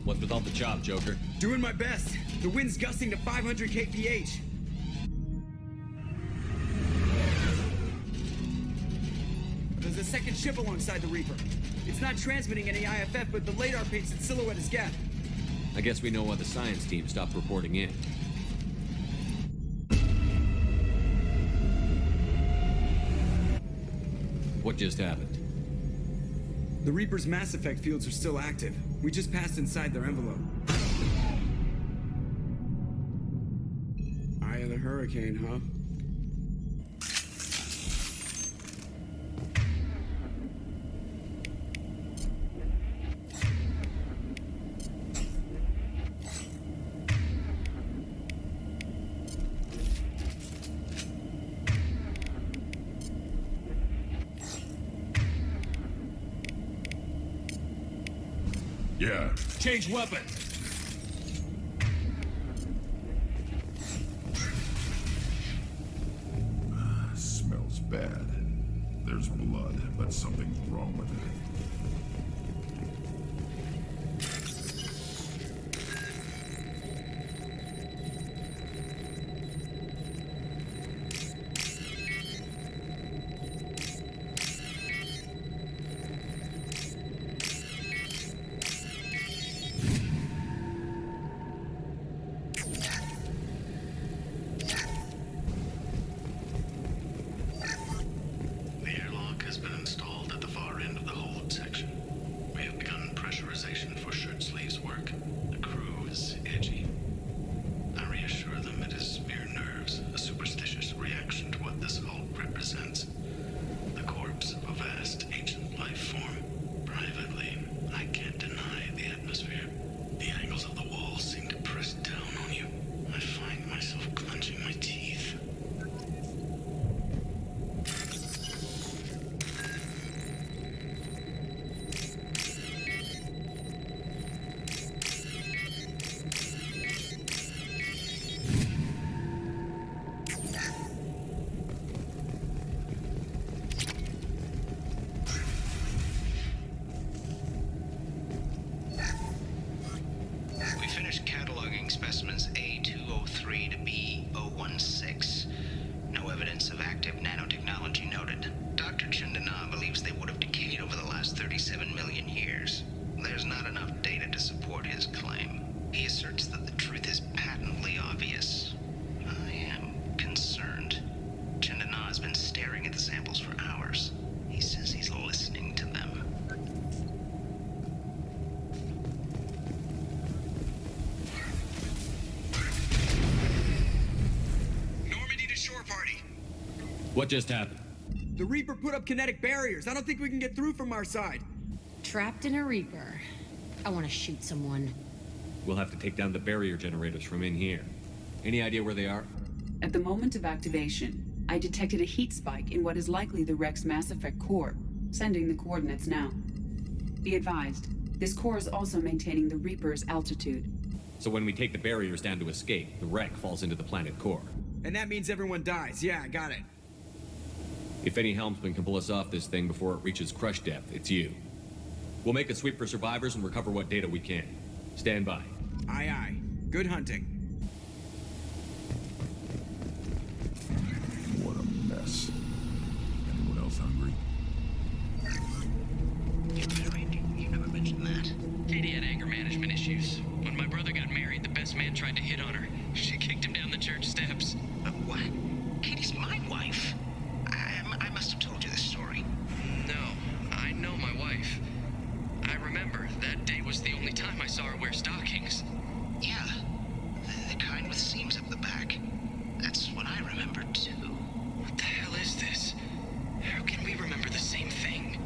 What's with all the chop, Joker? Doing my best. The wind's gusting to 500 kph. There's a second ship alongside the Reaper. It's not transmitting any IFF, but the radar paints its silhouette as Geth. I guess we know why the science team stopped reporting in. What just happened? The Reaper's mass effect fields are still active. We just passed inside their envelope. Eye of the hurricane, huh? Yeah. Change weapon. Smells bad. There's blood, but something's wrong with it. Specimens A203 to B016. No evidence of active nanotechnology noted. Dr. Chandana believes they would have decayed over the last 37 million years. There's not enough data to support his claim. He asserts that the truth is patently obvious. I am concerned. Chandana has been staring at the samples for hours. He says he's listening to them. What just happened? The Reaper put up kinetic barriers. I don't think we can get through from our side. Trapped in a Reaper. I want to shoot someone. We'll have to take down the barrier generators from in here. Any idea where they are? At the moment of activation, I detected a heat spike in what is likely the Rex Mass Effect core, sending the coordinates now. Be advised, this core is also maintaining the Reaper's altitude. So when we take the barriers down to escape, the wreck falls into the planet core. And that means everyone dies. Yeah, I got it. If any helmsman can pull us off this thing before it reaches crush depth, it's you. We'll make a sweep for survivors and recover what data we can. Stand by. Aye, aye. Good hunting. What a mess. Anyone else hungry? You never mentioned that. Katie had anger management issues. When my brother got married, the best man tried to hit on her. She kicked him down the church steps. What? Katie's my wife. I must have told you this story. No, I know my wife. I remember that day was the only time I saw her wear stockings. Yeah, the kind with seams up the back. That's what I remember too. What the hell is this? How can we remember the same thing?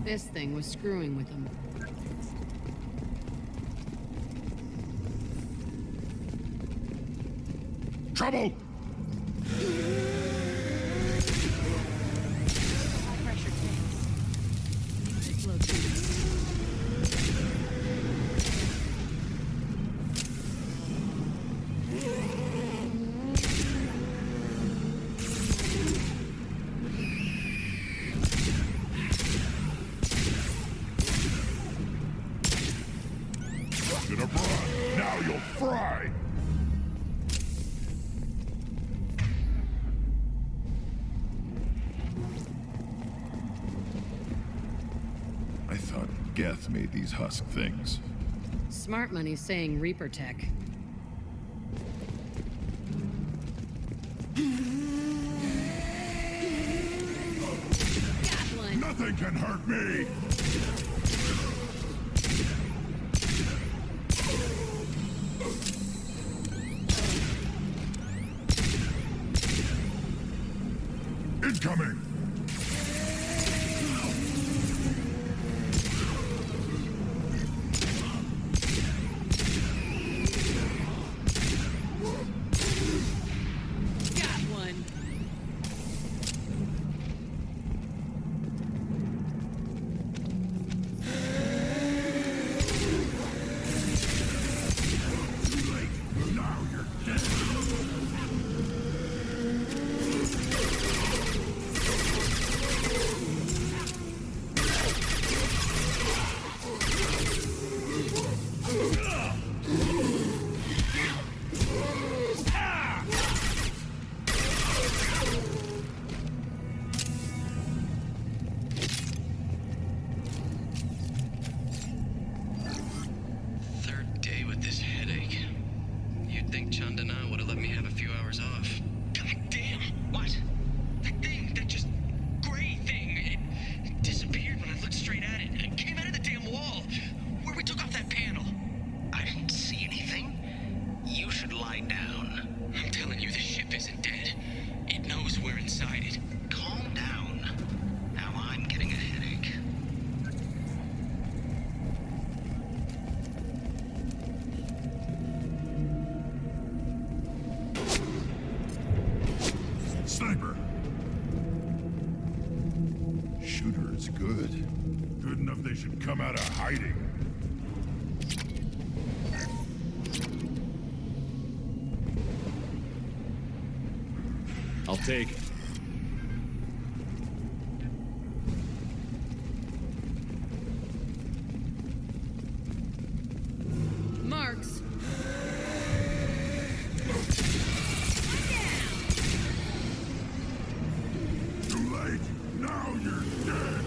This thing was screwing with him. Trouble! High-pressure tanks. Slow tubes. fry! I thought Geth made these husk things. Smart money saying Reaper tech. Got one. Nothing can hurt me! Incoming! Got one. Too late! Now you're dead! Third day with this headache. You'd think Chandana would have let me have a few hours off. God damn! What? That thing, that just gray thing, it disappeared when I looked straight at it. It came out of the damn wall, where we took off that panel. I didn't see anything. You should lie down. I'm telling you, the ship isn't dead. It knows we're inside it. Calm down. Now I'm getting a headache. Sniper! Shooter is good. Good enough they should come out of hiding. I'll take it. Marks. Too late! Now you're dead!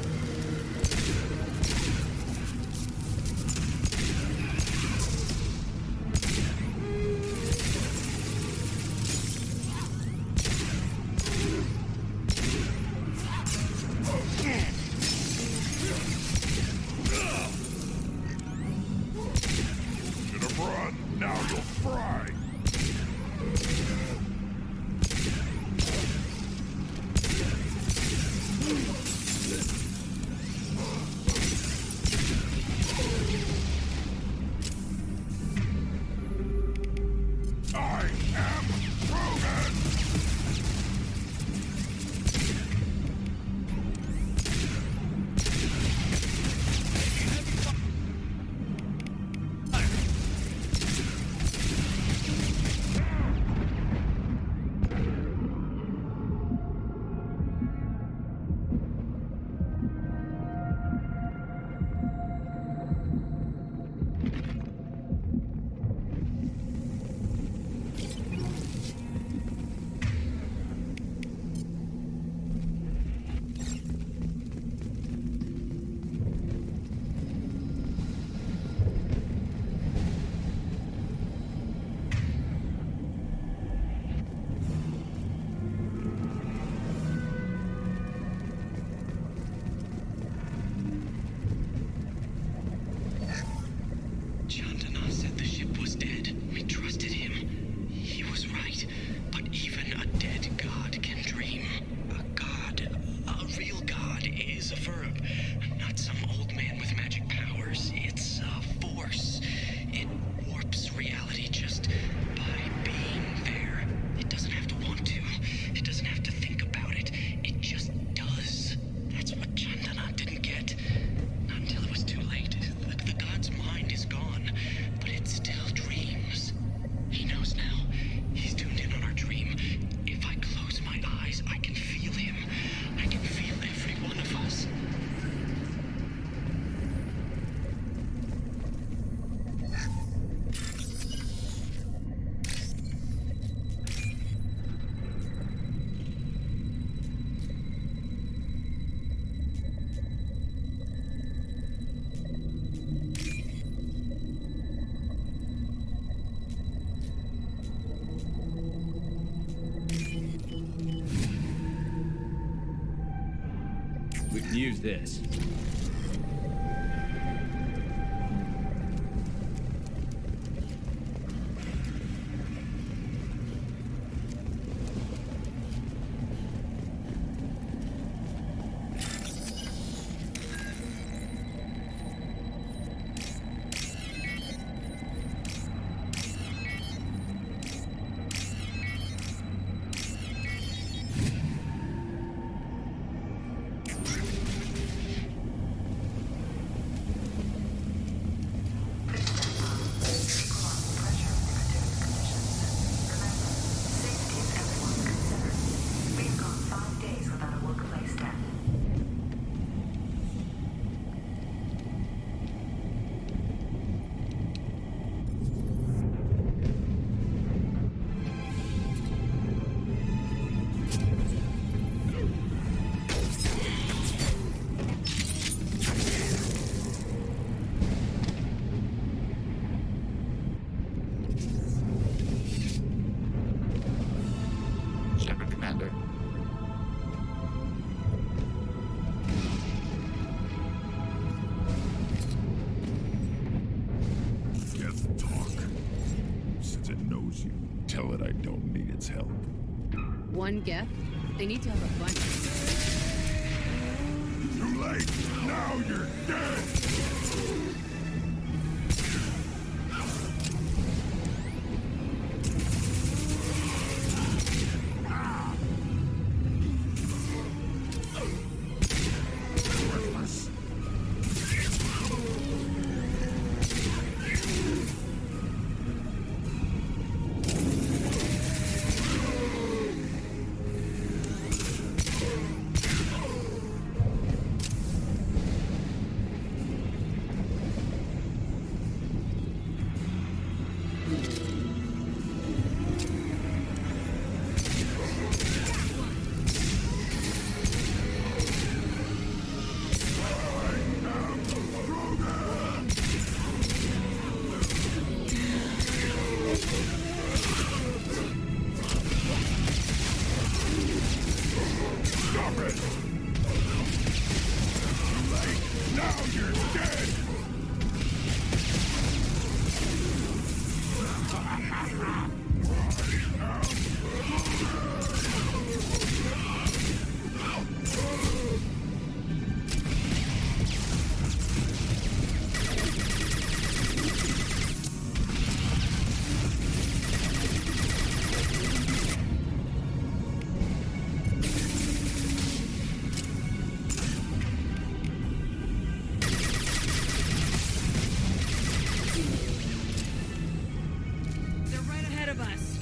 Use this. Shepard, Commander. Geth talk. Since it knows you, tell it I don't need its help. One Geth? They need to have a bunch. Too late! Now you're dead! Worthless. Stop it! Too late! Now you're dead! They're right ahead of us.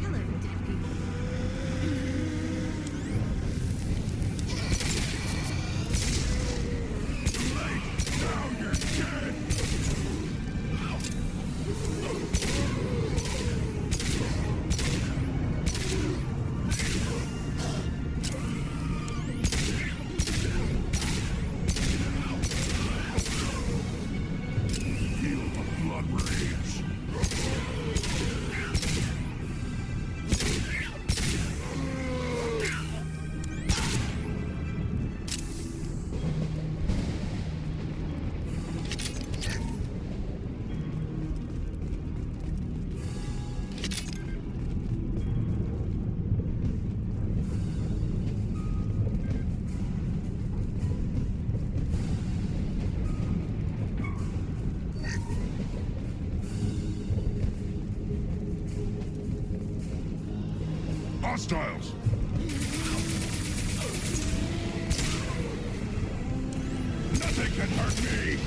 Hello, dead people. Too late! Now you're dead! Feel the blood rage! hostiles! Nothing can hurt me!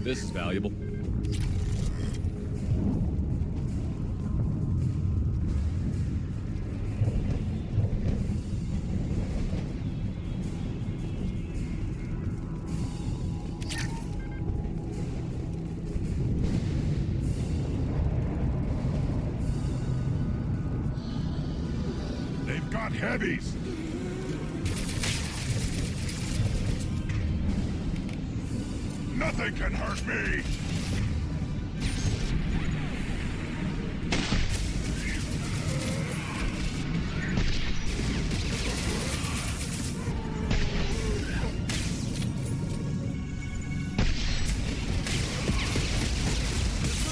This is valuable. They've got heavies! Nothing can hurt me!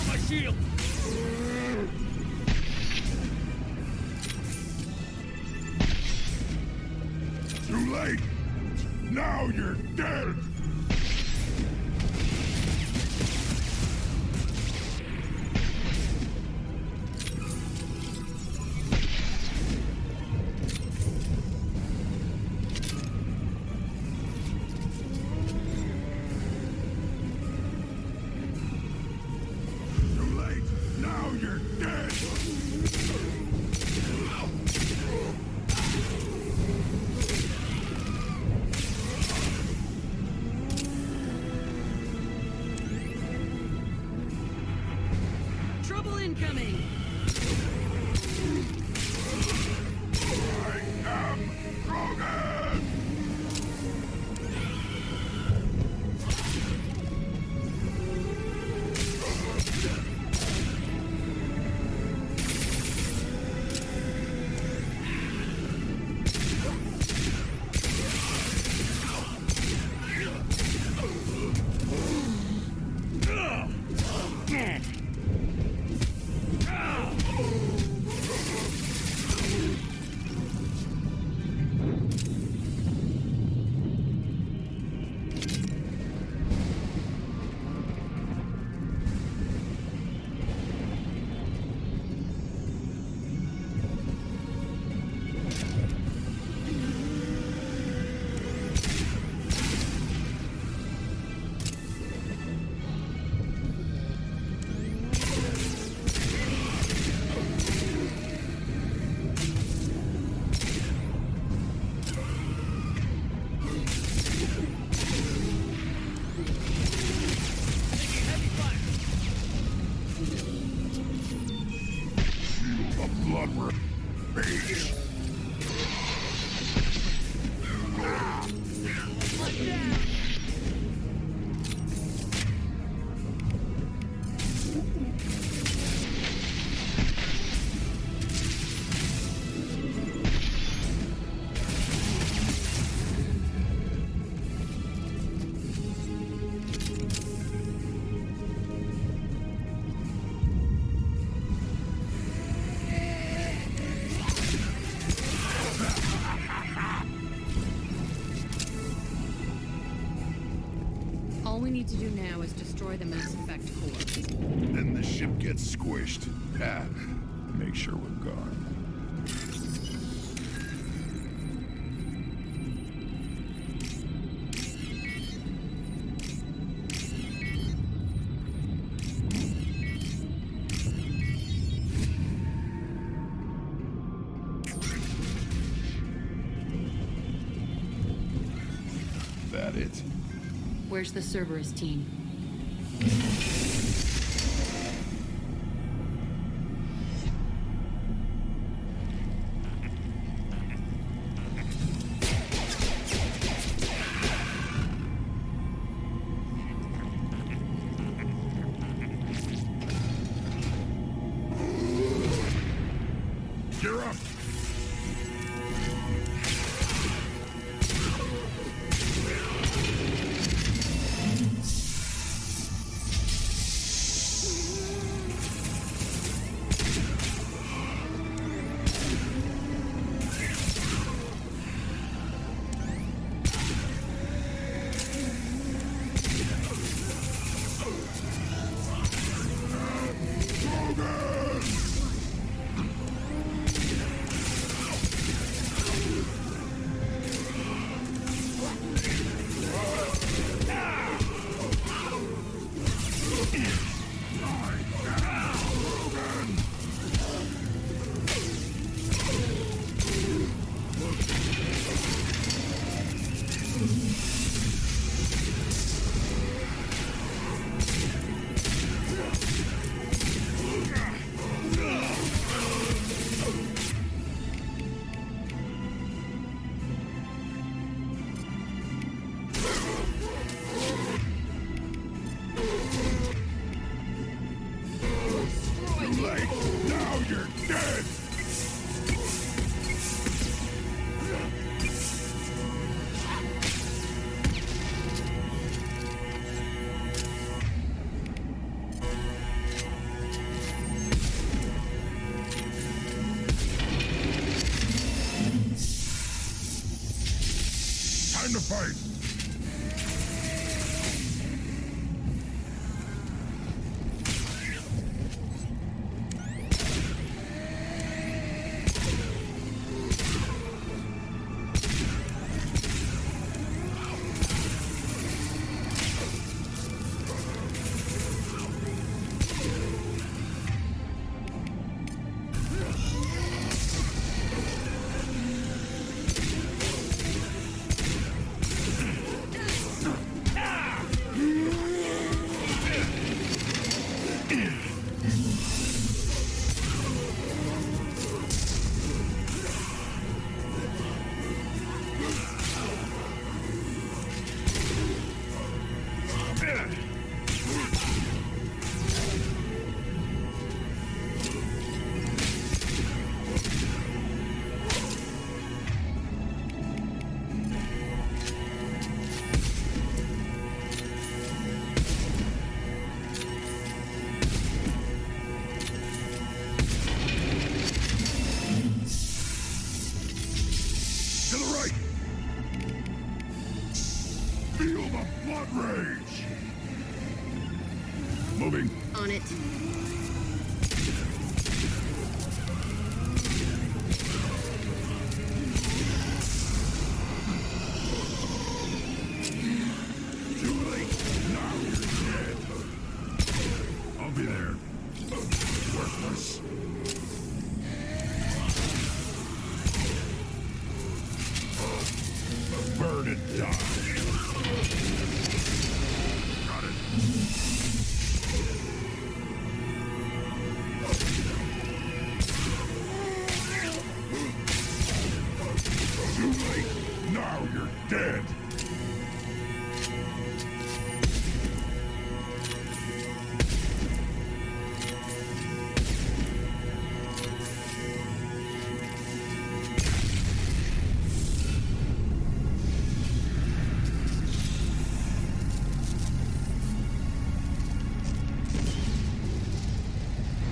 My shield! Too late! Now you're dead! Too late! Now you're dead! Trouble incoming! I am Krogan! Blood rage. the Mass Effect core. Then the ship gets squished. Ah, make sure we're gone. That it? Where's the Cerberus team? Gear up! Now you're dead! Time to fight! To the right! Feel the blood rage! Moving. On it. Too late. Now you're dead. I'll be there. Worthless. Burn and die. Got it. Too late. Now you're dead.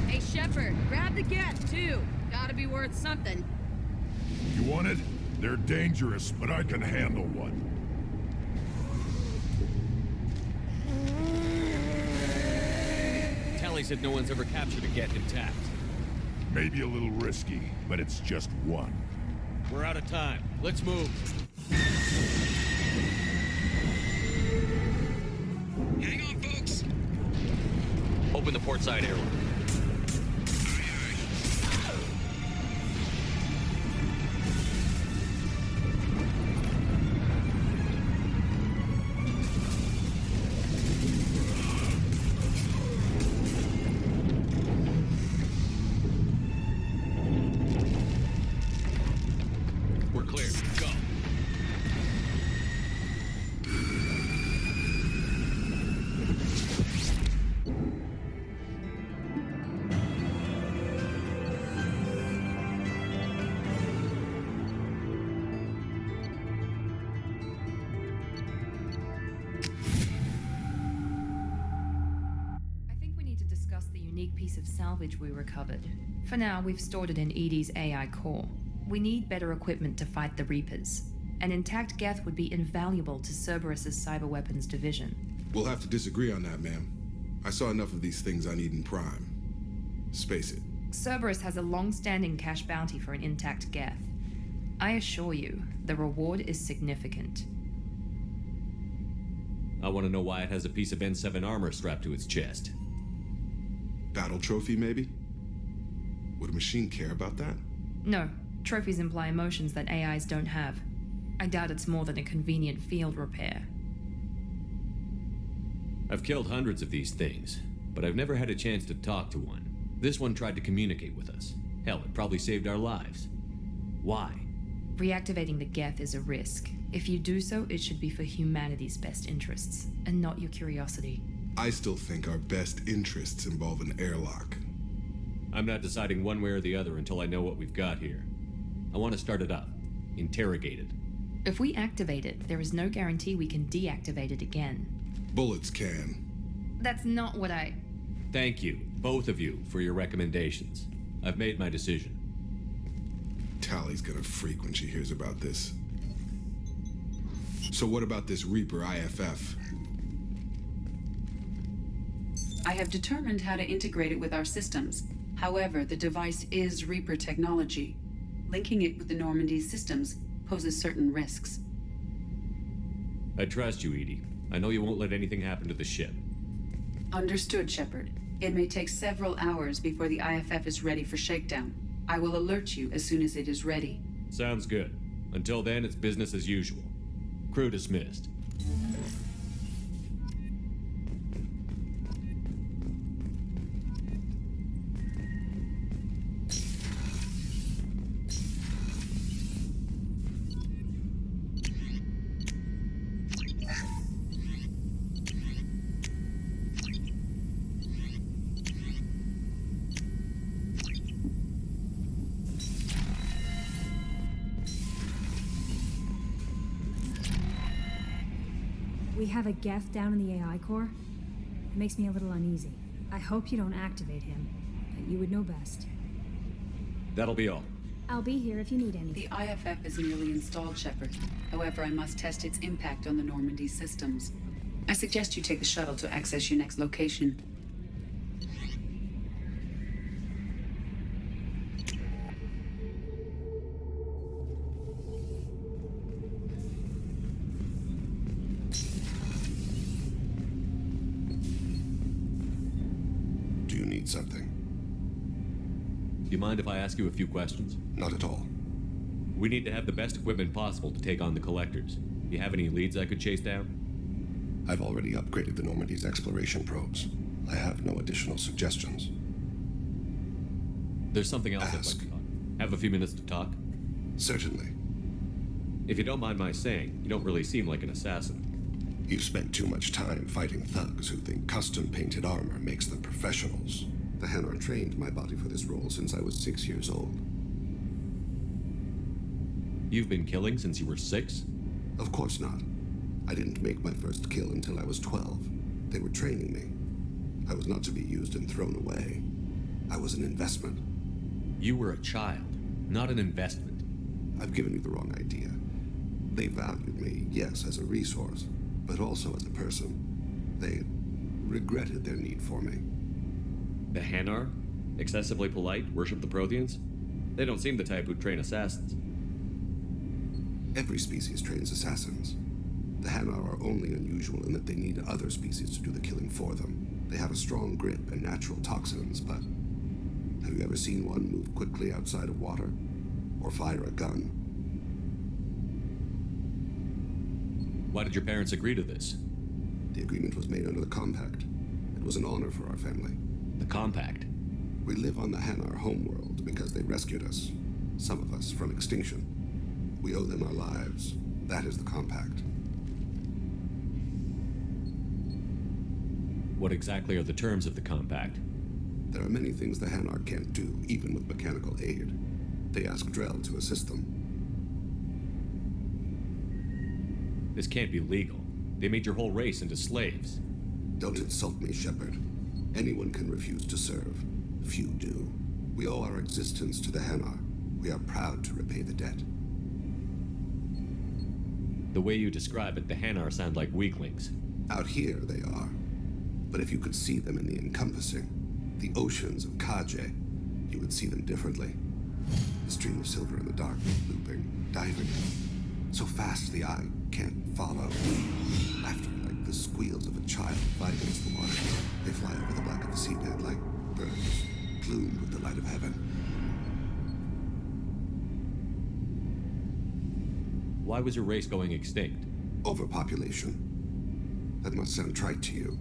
Hey, Shepard, grab the gas, too. Gotta be worth something. You want it? They're dangerous, but I can handle one. Tally said no one's ever captured a Geth intact. Maybe a little risky, but it's just one. We're out of time. Let's move. Hang on, folks. Open the port side airlock. We're clear. Go. I think we need to discuss the unique piece of salvage we recovered. For now, we've stored it in Edie's AI core. We need better equipment to fight the Reapers. An intact Geth would be invaluable to Cerberus's cyber weapons division. We'll have to disagree on that, ma'am. I saw enough of these things on Eden Prime. Space it. Cerberus has a long-standing cash bounty for an intact Geth. I assure you, the reward is significant. I want to know why it has a piece of N7 armor strapped to its chest. Battle trophy, maybe? Would a machine care about that? No, trophies imply emotions that AIs don't have. I doubt it's more than a convenient field repair. I've killed hundreds of these things, but I've never had a chance to talk to one. This one tried to communicate with us. Hell, it probably saved our lives. Why? Reactivating the Geth is a risk. If you do so, it should be for humanity's best interests, and not your curiosity. I still think our best interests involve an airlock. I'm not deciding one way or the other until I know what we've got here. I want to start it up. Interrogate it. If we activate it, there is no guarantee we can deactivate it again. Bullets can. That's not what I... Thank you, both of you, for your recommendations. I've made my decision. Tally's gonna freak when she hears about this. So what about this Reaper IFF? I have determined how to integrate it with our systems. However, the device is Reaper technology. Linking it with the Normandy's systems poses certain risks. I trust you, Edie. I know you won't let anything happen to the ship. Understood, Shepard. It may take several hours before the IFF is ready for shakedown. I will alert you as soon as it is ready. Sounds good. Until then, it's business as usual. Crew dismissed. We have a Geth down in the AI core. It makes me a little uneasy. I hope you don't activate him, but you would know best. That'll be all. I'll be here if you need anything. The IFF is nearly installed, Shepard. However, I must test its impact on the Normandy systems. I suggest you take the shuttle to access your next location. Something. Do you mind if I ask you a few questions? Not at all. We need to have the best equipment possible to take on the collectors. Do you have any leads I could chase down? I've already upgraded the Normandy's exploration probes. I have no additional suggestions. There's something else I'd like to talk. Have a few minutes to talk? Certainly. If you don't mind my saying, you don't really seem like an assassin. You've spent too much time fighting thugs who think custom-painted armor makes them professionals. The Hanar trained my body for this role since I was 6 years old. You've been killing since you were 6? Of course not. I didn't make my first kill until I was 12. They were training me. I was not to be used and thrown away. I was an investment. You were a child, not an investment. I've given you the wrong idea. They valued me, yes, as a resource, but also as a person. They regretted their need for me. The Hanar? Excessively polite, worship the Protheans? They don't seem the type who'd train assassins. Every species trains assassins. The Hanar are only unusual in that they need other species to do the killing for them. They have a strong grip and natural toxins, but have you ever seen one move quickly outside of water? Or fire a gun? Why did your parents agree to this? The agreement was made under the Compact. It was an honor for our family. The Compact? We live on the Hanar homeworld because they rescued us, some of us, from extinction. We owe them our lives. That is the Compact. What exactly are the terms of the Compact? There are many things the Hanar can't do, even with mechanical aid. They ask Drell to assist them. This can't be legal. They made your whole race into slaves. Don't insult me, Shepard. Anyone can refuse to serve. Few do. We owe our existence to the Hanar. We are proud to repay the debt. The way you describe it, the Hanar sound like weaklings. Out here, they are. But if you could see them in the encompassing, the oceans of Kaje, you would see them differently. The stream of silver in the dark, looping, diving. So fast the eye can't follow. Laughter like the squeals of a child fighting against the water. They fly over the black of the seabed like birds, plumed with the light of heaven. Why was your race going extinct? Overpopulation. That must sound trite to you.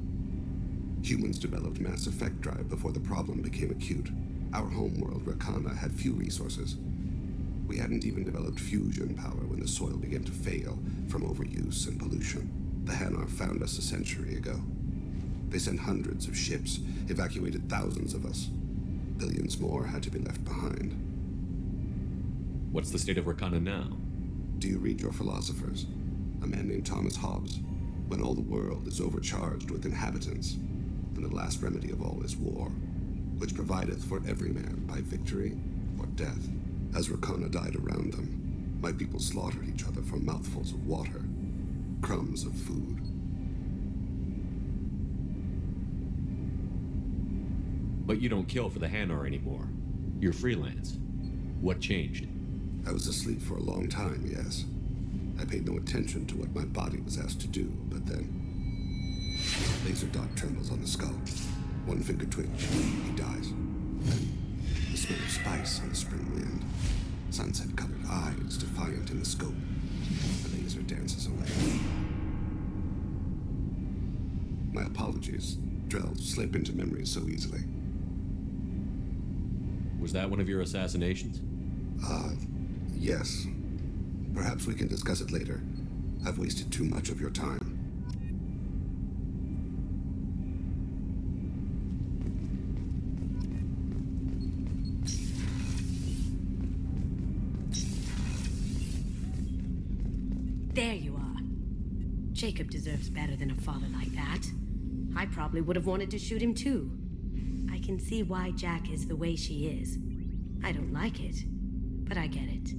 Humans developed mass effect drive before the problem became acute. Our homeworld, Rakana, had few resources. We hadn't even developed fusion power when the soil began to fail from overuse and pollution. The Hanar found us a century ago. They sent hundreds of ships, evacuated thousands of us. Billions more had to be left behind. What's the state of Rakana now? Do you read your philosophers? A man named Thomas Hobbes. When all the world is overcharged with inhabitants, then the last remedy of all is war, which provideth for every man by victory or death. As Rakana died around them, my people slaughtered each other for mouthfuls of water, crumbs of food. But you don't kill for the Hanar anymore. You're freelance. What changed? I was asleep for a long time, yes. I paid no attention to what my body was asked to do, but then... Laser dot trembles on the skull. One finger twitch, he dies. Then the smell of spice on the spring wind. Sunset-colored eyes defiant in the scope. The laser dances away. My apologies. Drell slip into memory so easily. Was that one of your assassinations? Yes. Perhaps we can discuss it later. I've wasted too much of your time. There you are. Jacob deserves better than a father like that. I probably would have wanted to shoot him too. I can see why Jack is the way she is. I don't like it, but I get it.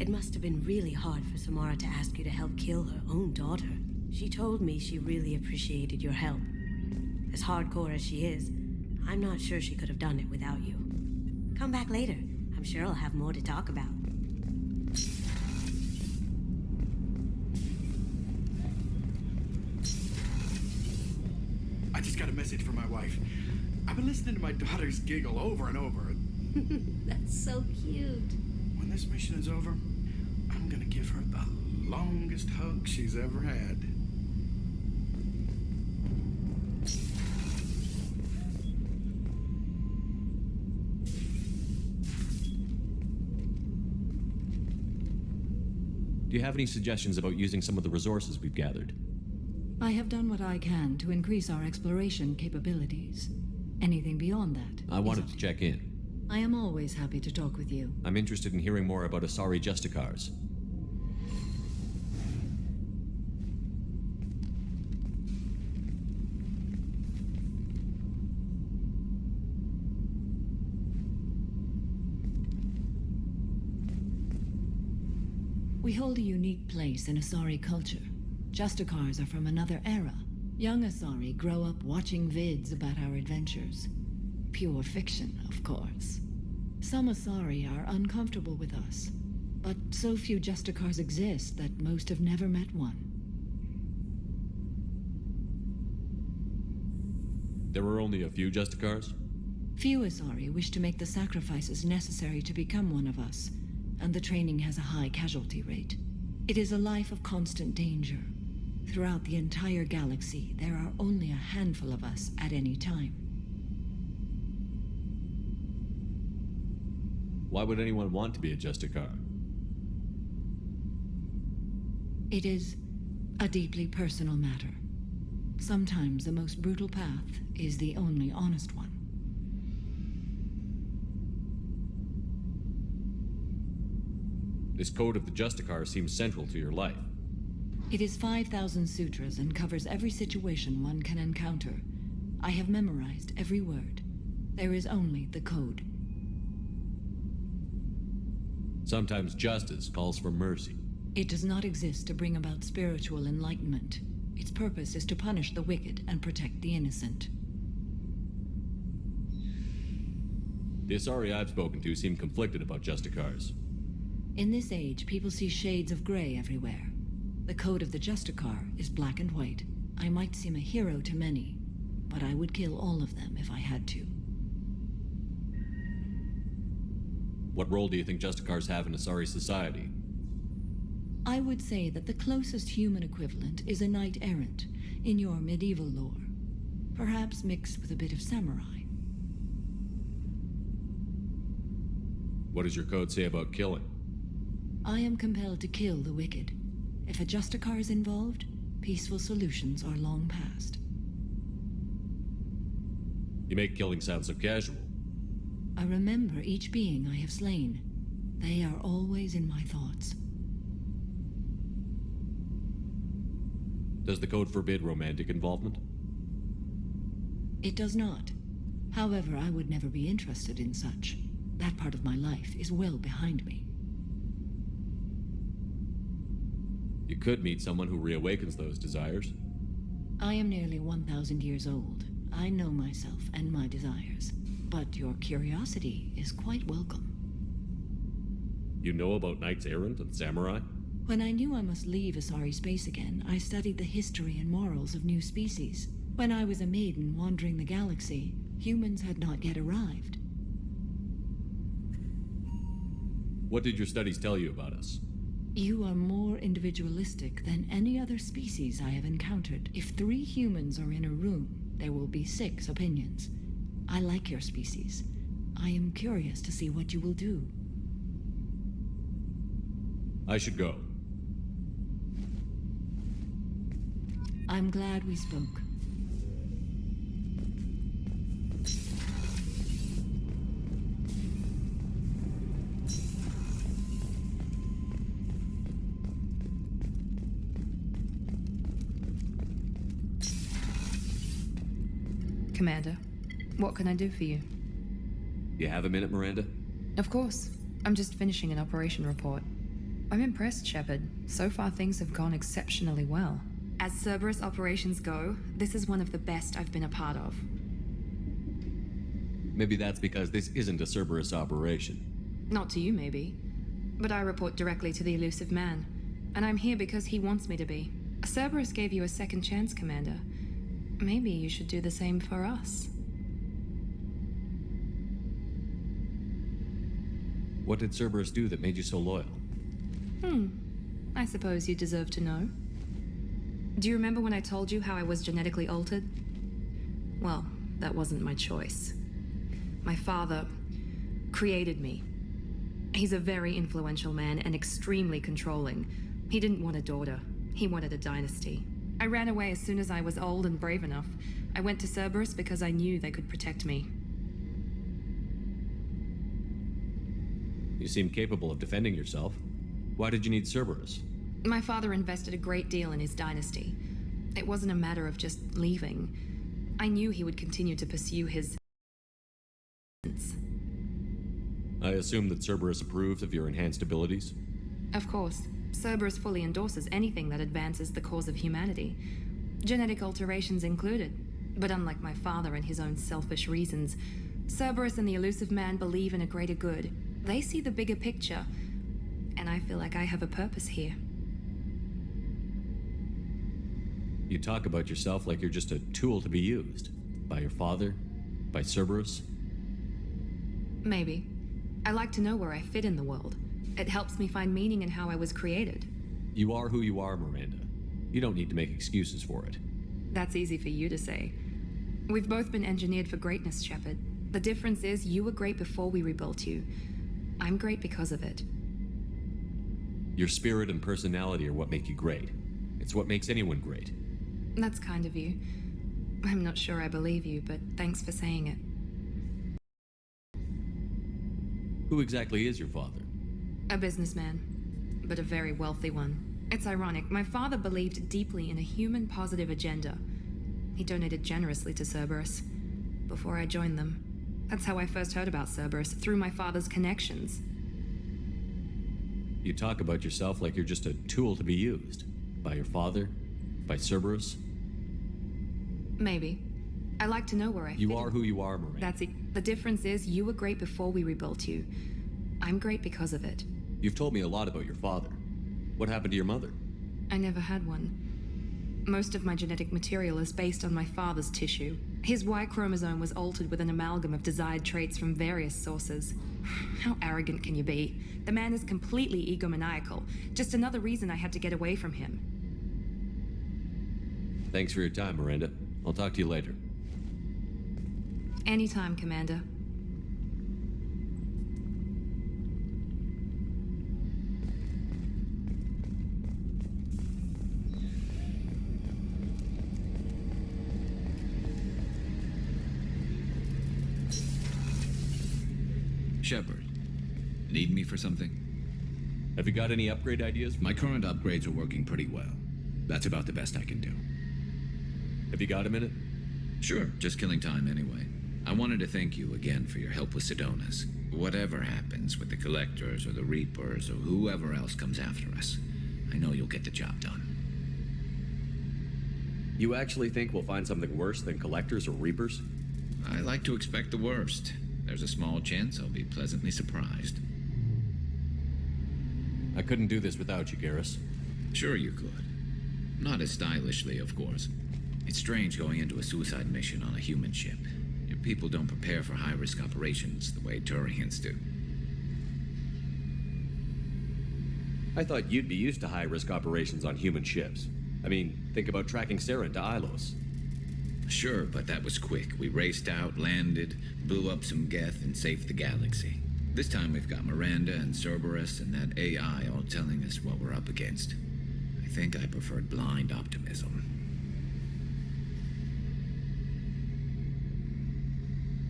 It must have been really hard for Samara to ask you to help kill her own daughter. She told me she really appreciated your help. As hardcore as she is, I'm not sure she could have done it without you. Come back later. I'm sure I'll have more to talk about. I just got a message from my wife. I've been listening to my daughter's giggle over and over. That's so cute. When this mission is over, I'm gonna give her the longest hug she's ever had. Do you have any suggestions about using some of the resources we've gathered? I have done what I can to increase our exploration capabilities. Anything beyond that? I wanted to check in. I am always happy to talk with you. I'm interested in hearing more about Asari Justicars. We hold a unique place in Asari culture. Justicars are from another era. Young Asari grow up watching vids about our adventures. Pure fiction, of course. Some Asari are uncomfortable with us, but so few Justicars exist that most have never met one. There were only a few Justicars? Few Asari wish to make the sacrifices necessary to become one of us, and the training has a high casualty rate. It is a life of constant danger. Throughout the entire galaxy, there are only a handful of us at any time. Why would anyone want to be a Justicar? It is a deeply personal matter. Sometimes the most brutal path is the only honest one. This code of the Justicar seems central to your life. It is 5,000 sutras and covers every situation one can encounter. I have memorized every word. There is only the code. Sometimes justice calls for mercy. It does not exist to bring about spiritual enlightenment. Its purpose is to punish the wicked and protect the innocent. The Asari I've spoken to seem conflicted about Justicars. In this age, people see shades of gray everywhere. The code of the Justicar is black and white. I might seem a hero to many, but I would kill all of them if I had to. What role do you think Justicars have in Asari society? I would say that the closest human equivalent is a knight-errant in your medieval lore, perhaps mixed with a bit of samurai. What does your code say about killing? I am compelled to kill the wicked. If a Justicar is involved, peaceful solutions are long past. You make killing sound so casual. I remember each being I have slain. They are always in my thoughts. Does the code forbid romantic involvement? It does not. However, I would never be interested in such. That part of my life is well behind me. You could meet someone who reawakens those desires. I am nearly 1,000 years old. I know myself and my desires. But your curiosity is quite welcome. You know about knights errant and samurai? When I knew I must leave Asari space again, I studied the history and morals of new species. When I was a maiden wandering the galaxy, humans had not yet arrived. What did your studies tell you about us? You are more individualistic than any other species I have encountered. If 3 humans are in a room, there will be 6 opinions. I like your species. I am curious to see what you will do. I should go. I'm glad we spoke. Commander, what can I do for you? You have a minute, Miranda? Of course. I'm just finishing an operation report. I'm impressed, Shepard. So far, things have gone exceptionally well. As Cerberus operations go, this is one of the best I've been a part of. Maybe that's because this isn't a Cerberus operation. Not to you, maybe. But I report directly to the elusive man. And I'm here because he wants me to be. Cerberus gave you a second chance, Commander. Maybe you should do the same for us. What did Cerberus do that made you so loyal? I suppose you deserve to know. Do you remember when I told you how I was genetically altered? Well, that wasn't my choice. My father created me. He's a very influential man and extremely controlling. He didn't want a daughter. He wanted a dynasty. I ran away as soon as I was old and brave enough. I went to Cerberus because I knew they could protect me. You seem capable of defending yourself. Why did you need Cerberus? My father invested a great deal in his dynasty. It wasn't a matter of just leaving. I knew he would continue to pursue his... I assume that Cerberus approved of your enhanced abilities? Of course. Cerberus fully endorses anything that advances the cause of humanity. Genetic alterations included. But unlike my father and his own selfish reasons, Cerberus and the elusive man believe in a greater good. They see the bigger picture, and I feel like I have a purpose here. You talk about yourself like you're just a tool to be used. By your father? By Cerberus? Maybe. I like to know where I fit in the world. It helps me find meaning in how I was created. You are who you are, Miranda. You don't need to make excuses for it. That's easy for you to say. We've both been engineered for greatness, Shepard. The difference is you were great before we rebuilt you. I'm great because of it. Your spirit and personality are what make you great. It's what makes anyone great. That's kind of you. I'm not sure I believe you, but thanks for saying it. Who exactly is your father? A businessman, but a very wealthy one. It's ironic. My father believed deeply in a human-positive agenda. He donated generously to Cerberus before I joined them. That's how I first heard about Cerberus, through my father's connections. You talk about yourself like you're just a tool to be used. By your father? By Cerberus? Maybe. I like to know where I fit. You are who you are, Miranda. That's it. The difference is you were great before we rebuilt you. I'm great because of it. You've told me a lot about your father. What happened to your mother? I never had one. Most of my genetic material is based on my father's tissue. His Y chromosome was altered with an amalgam of desired traits from various sources. How arrogant can you be? The man is completely egomaniacal. Just another reason I had to get away from him. Thanks for your time, Miranda. I'll talk to you later. Anytime, Commander. Shepard, need me for something? Have you got any upgrade ideas? My current upgrades are working pretty well. That's about the best I can do. Have you got a minute? Sure, just killing time anyway. I wanted to thank you again for your help with Sedona's. Whatever happens with the Collectors or the Reapers or whoever else comes after us, I know you'll get the job done. You actually think we'll find something worse than Collectors or Reapers? I like to expect the worst. There's a small chance I'll be pleasantly surprised. I couldn't do this without you, Garrus. Sure you could. Not as stylishly, of course. It's strange going into a suicide mission on a human ship. Your people don't prepare for high-risk operations the way Turians do. I thought you'd be used to high-risk operations on human ships. I mean, think about tracking Saren to Ilos. Sure, but that was quick. We raced out, landed, blew up some Geth, and saved the galaxy. This time we've got Miranda and Cerberus and that AI all telling us what we're up against. I think I preferred blind optimism.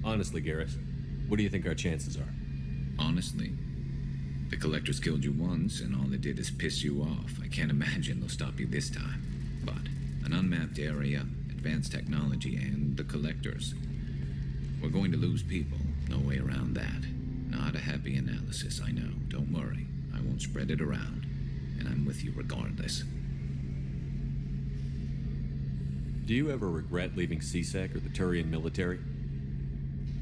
Honestly, Garrus, what do you think our chances are? Honestly? The Collectors killed you once, and all they did is piss you off. I can't imagine they'll stop you this time. But an unmapped area, advanced technology, and the Collectors. We're going to lose people. No way around that. Not a happy analysis, I know. Don't worry. I won't spread it around. And I'm with you regardless. Do you ever regret leaving CSEC or the Turian military?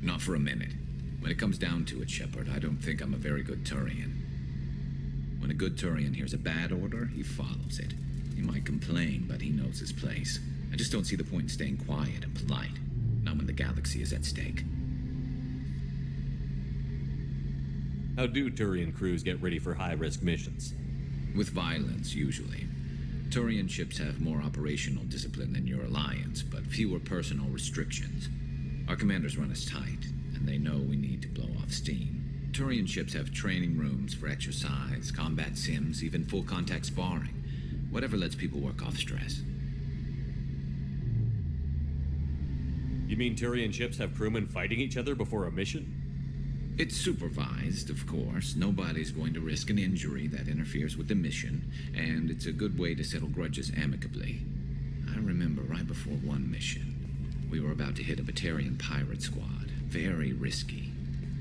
Not for a minute. When it comes down to it, Shepard, I don't think I'm a very good Turian. When a good Turian hears a bad order, he follows it. He might complain, but he knows his place. I just don't see the point in staying quiet and polite. Not when the galaxy is at stake. How do Turian crews get ready for high-risk missions? With violence, usually. Turian ships have more operational discipline than your alliance, but fewer personal restrictions. Our commanders run us tight, and they know we need to blow off steam. Turian ships have training rooms for exercise, combat sims, even full-contact sparring. Whatever lets people work off stress. You mean Turian ships have crewmen fighting each other before a mission? It's supervised, of course. Nobody's going to risk an injury that interferes with the mission, and it's a good way to settle grudges amicably. I remember right before one mission, we were about to hit a Batarian pirate squad. Very risky.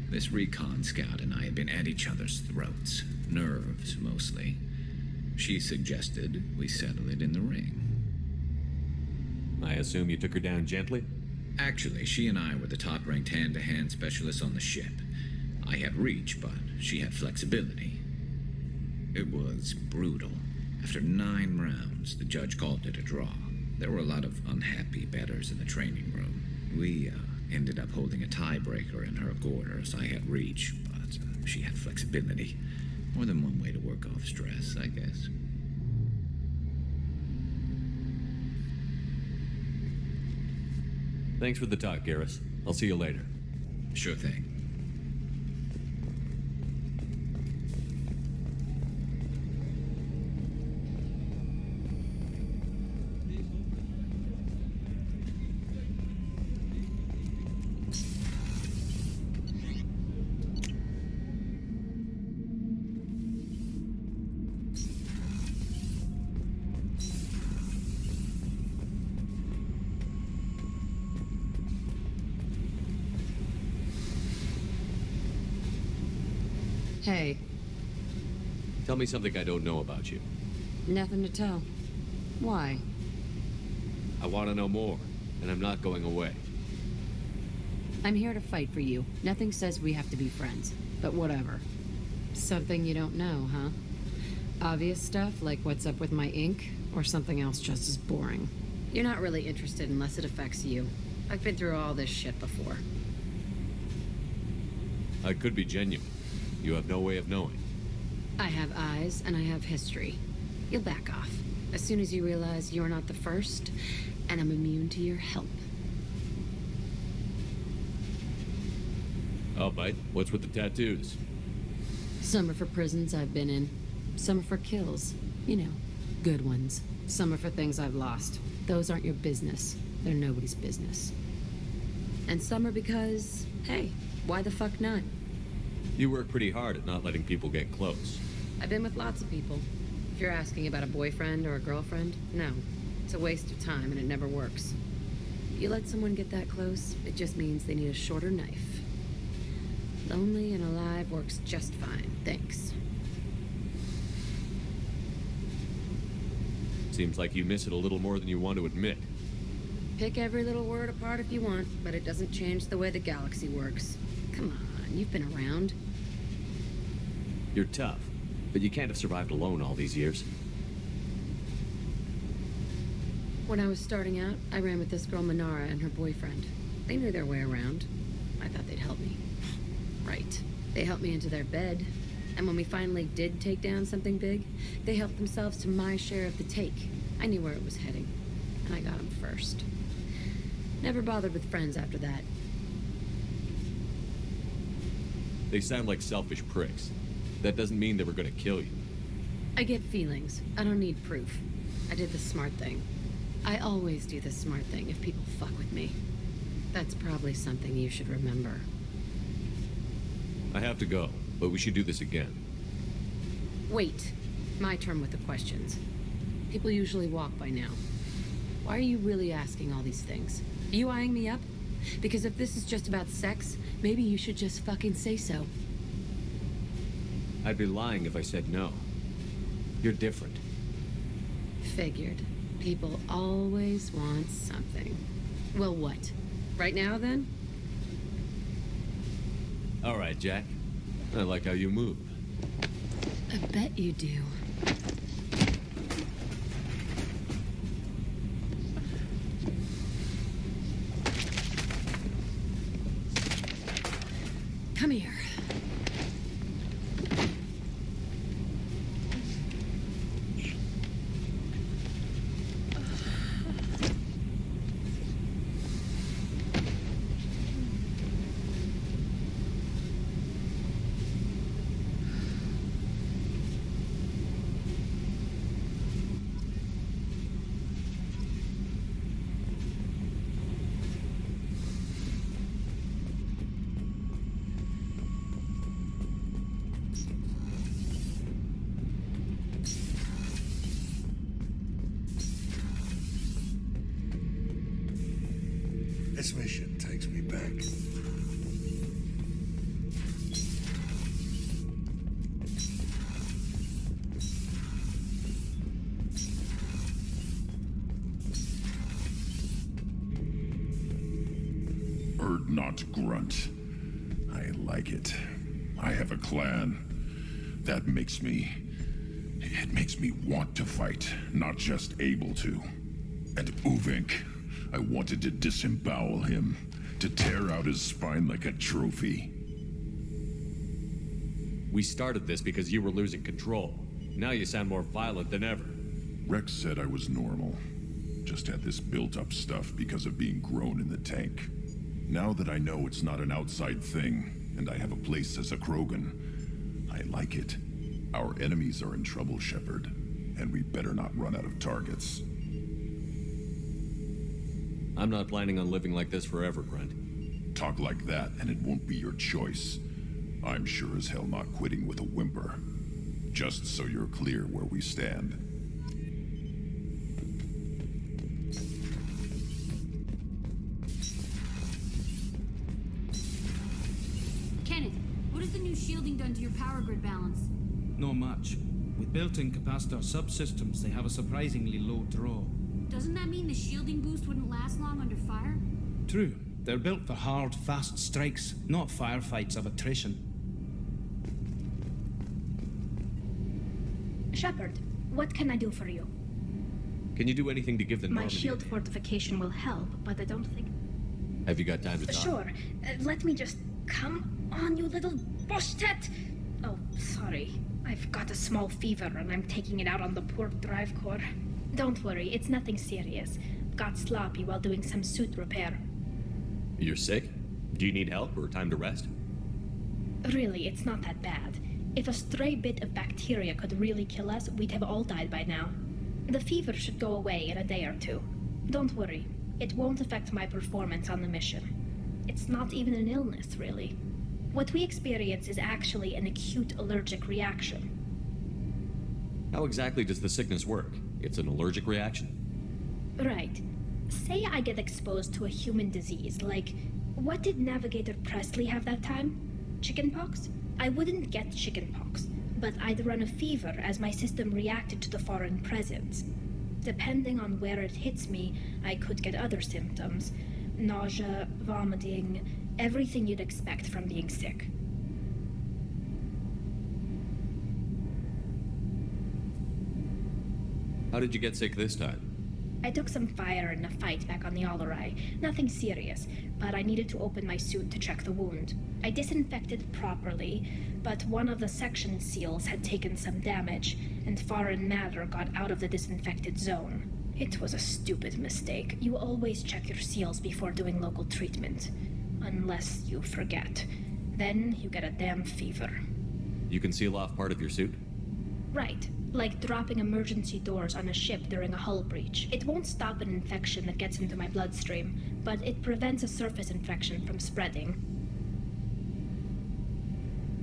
This recon scout and I had been at each other's throats. Nerves, mostly. She suggested we settle it in the ring. I assume you took her down gently? Actually, she and I were the top-ranked hand-to-hand specialists on the ship. I had reach, but she had flexibility. It was brutal. After 9 rounds, the judge called it a draw. There were a lot of unhappy bettors in the training room. We ended up holding a tiebreaker in her quarters. I had reach, but she had flexibility. More than one way to work off stress, I guess. Thanks for the talk, Garrus. I'll see you later. Sure thing. Hey. Tell me something I don't know about you. Nothing to tell. Why? I want to know more, and I'm not going away. I'm here to fight for you. Nothing says we have to be friends, but whatever. Something you don't know, huh? Obvious stuff like what's up with my ink, or something else just as boring. You're not really interested unless it affects you. I've been through all this shit before. I could be genuine. You have no way of knowing. I have eyes, and I have history. You'll back off as soon as you realize you're not the first, and I'm immune to your help. I'll bite. What's with the tattoos? Some are for prisons I've been in. Some are for kills. You know, good ones. Some are for things I've lost. Those aren't your business. They're nobody's business. And some are because, hey, why the fuck not? You work pretty hard at not letting people get close. I've been with lots of people. If you're asking about a boyfriend or a girlfriend, no. It's a waste of time and it never works. You let someone get that close, it just means they need a shorter knife. Lonely and alive works just fine, thanks. Seems like you miss it a little more than you want to admit. Pick every little word apart if you want, but it doesn't change the way the galaxy works. Come on, you've been around. You're tough, but you can't have survived alone all these years. When I was starting out, I ran with this girl Minara and her boyfriend. They knew their way around. I thought they'd help me. Right. They helped me into their bed. And when we finally did take down something big, they helped themselves to my share of the take. I knew where it was heading, and I got them first. Never bothered with friends after that. They sound like selfish pricks. That doesn't mean they were gonna kill you. I get feelings. I don't need proof. I did the smart thing. I always do the smart thing if people fuck with me. That's probably something you should remember. I have to go, but we should do this again. Wait. My turn with the questions. People usually walk by now. Why are you really asking all these things? Are you eyeing me up? Because if this is just about sex, maybe you should just fucking say so. I'd be lying if I said no. You're different. Figured. People always want something. Well, what? Right now, then? All right, Jack. I like how you move. I bet you do. Come here. This mission takes me back. not grunt. I like it. I have a clan. That makes me... It makes me want to fight, not just able to. And Uvink, I wanted to disembowel him, to tear out his spine like a trophy. We started this because you were losing control. Now you sound more violent than ever. Rex said I was normal. Just had this built-up stuff because of being grown in the tank. Now that I know it's not an outside thing, and I have a place as a Krogan, I like it. Our enemies are in trouble, Shepard, and we better not run out of targets. I'm not planning on living like this forever, Grunt. Talk like that, and it won't be your choice. I'm sure as hell not quitting with a whimper. Just so you're clear where we stand. Kenneth, what has the new shielding done to your power grid balance? Not much. With built-in capacitor subsystems, they have a surprisingly low draw. Doesn't that mean the shielding boost wouldn't last long under fire? True. They're built for hard, fast strikes, not firefights of attrition. Shepard, what can I do for you? Can you do anything to give the My Normandy shield fortification will help, but I don't think... Have you got time to talk? Sure. Let me just... Come on, you little boshtet! Oh, sorry. I've got a small fever and I'm taking it out on the poor drive core. Don't worry, it's nothing serious. Got sloppy while doing some suit repair. You're sick? Do you need help or time to rest? Really, it's not that bad. If a stray bit of bacteria could really kill us, we'd have all died by now. The fever should go away in a day or two. Don't worry, it won't affect my performance on the mission. It's not even an illness, really. What we experience is actually an acute allergic reaction. How exactly does the sickness work? It's an allergic reaction? Right. Say I get exposed to a human disease, like... What did Navigator Presley have that time? Chickenpox? I wouldn't get chickenpox, but I'd run a fever as my system reacted to the foreign presence. Depending on where it hits me, I could get other symptoms. Nausea, vomiting, everything you'd expect from being sick. How did you get sick this time? I took some fire in a fight back on the Allerai. Nothing serious, but I needed to open my suit to check the wound. I disinfected properly, but one of the section seals had taken some damage, and foreign matter got out of the disinfected zone. It was a stupid mistake. You always check your seals before doing local treatment. Unless you forget. Then you get a damn fever. You can seal off part of your suit? Right. Like dropping emergency doors on a ship during a hull breach. It won't stop an infection that gets into my bloodstream, but it prevents a surface infection from spreading.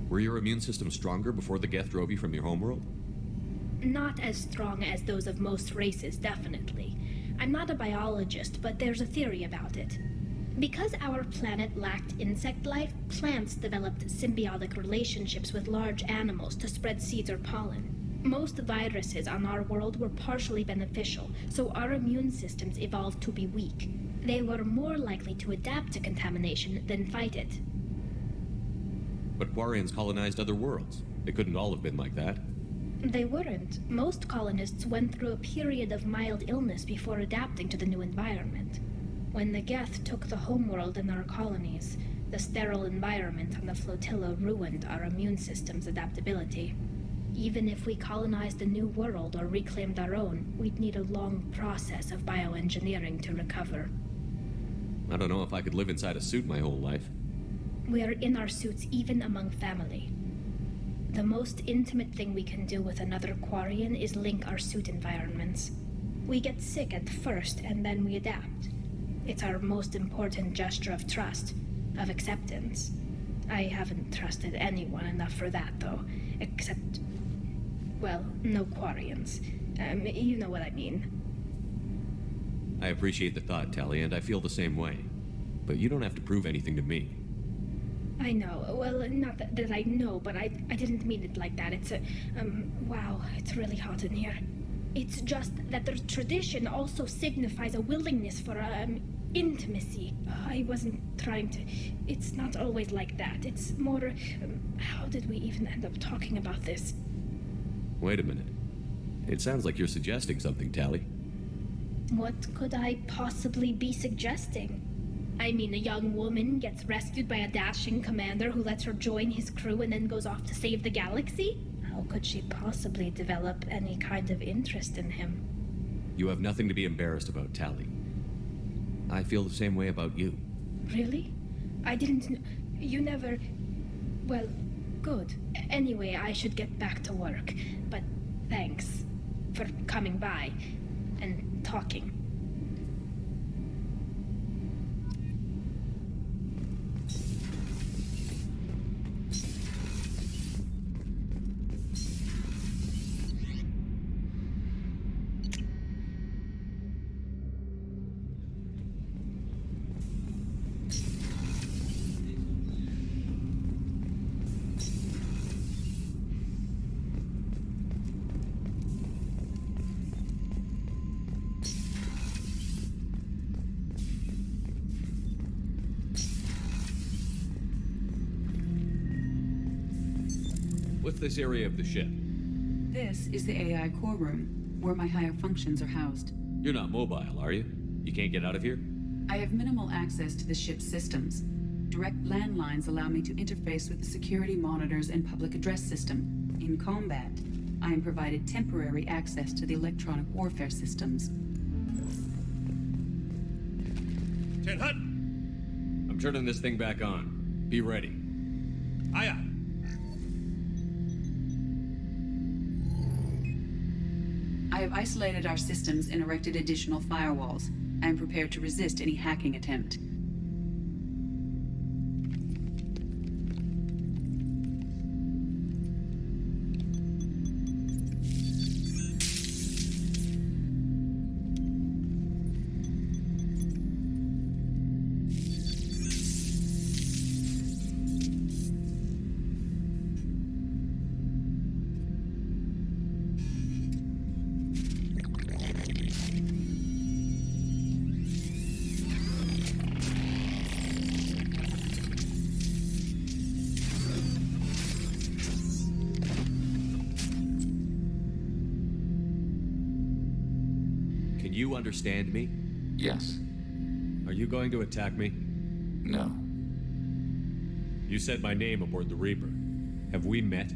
Were your immune system stronger before the Geth drove you from your homeworld? Not as strong as those of most races, definitely. I'm not a biologist, but there's a theory about it. Because our planet lacked insect life, plants developed symbiotic relationships with large animals to spread seeds or pollen. Most viruses on our world were partially beneficial, so our immune systems evolved to be weak. They were more likely to adapt to contamination than fight it. But Quarians colonized other worlds. They couldn't all have been like that. They weren't. Most colonists went through a period of mild illness before adapting to the new environment. When the Geth took the homeworld in our colonies, the sterile environment on the flotilla ruined our immune system's adaptability. Even if we colonized a new world or reclaimed our own, we'd need a long process of bioengineering to recover. I don't know if I could live inside a suit my whole life. We're in our suits even among family. The most intimate thing we can do with another Quarian is link our suit environments. We get sick at first, and then we adapt. It's our most important gesture of trust, of acceptance. I haven't trusted anyone enough for that, though, except... well, no Quarians. You know what I mean. I appreciate the thought, Tally, and I feel the same way. But you don't have to prove anything to me. I know. Well, not that I know, but I didn't mean it like that. It's a... wow, it's really hot in here. It's just that the tradition also signifies a willingness for, intimacy. I wasn't trying to. It's not always like that. It's more. How did we even end up talking about this? Wait a minute. It sounds like you're suggesting something, Tally. What could I possibly be suggesting? I mean, a young woman gets rescued by a dashing commander who lets her join his crew and then goes off to save the galaxy? How could she possibly develop any kind of interest in him? You have nothing to be embarrassed about, Tally. I feel the same way about you. Really? I didn't know. You never. Well, good. Anyway, I should get back to work. But thanks for coming by and talking. What's this area of the ship? This is the AI core room, where my higher functions are housed. You're not mobile, are you? You can't get out of here? I have minimal access to the ship's systems. Direct landlines allow me to interface with the security monitors and public address system. In combat, I am provided temporary access to the electronic warfare systems. Ten Hut! I'm turning this thing back on. Be ready. Aye aye. I have isolated our systems and erected additional firewalls. I am prepared to resist any hacking attempt. You understand me? Yes. Are you going to attack me? No. You said my name aboard the Reaper. Have we met?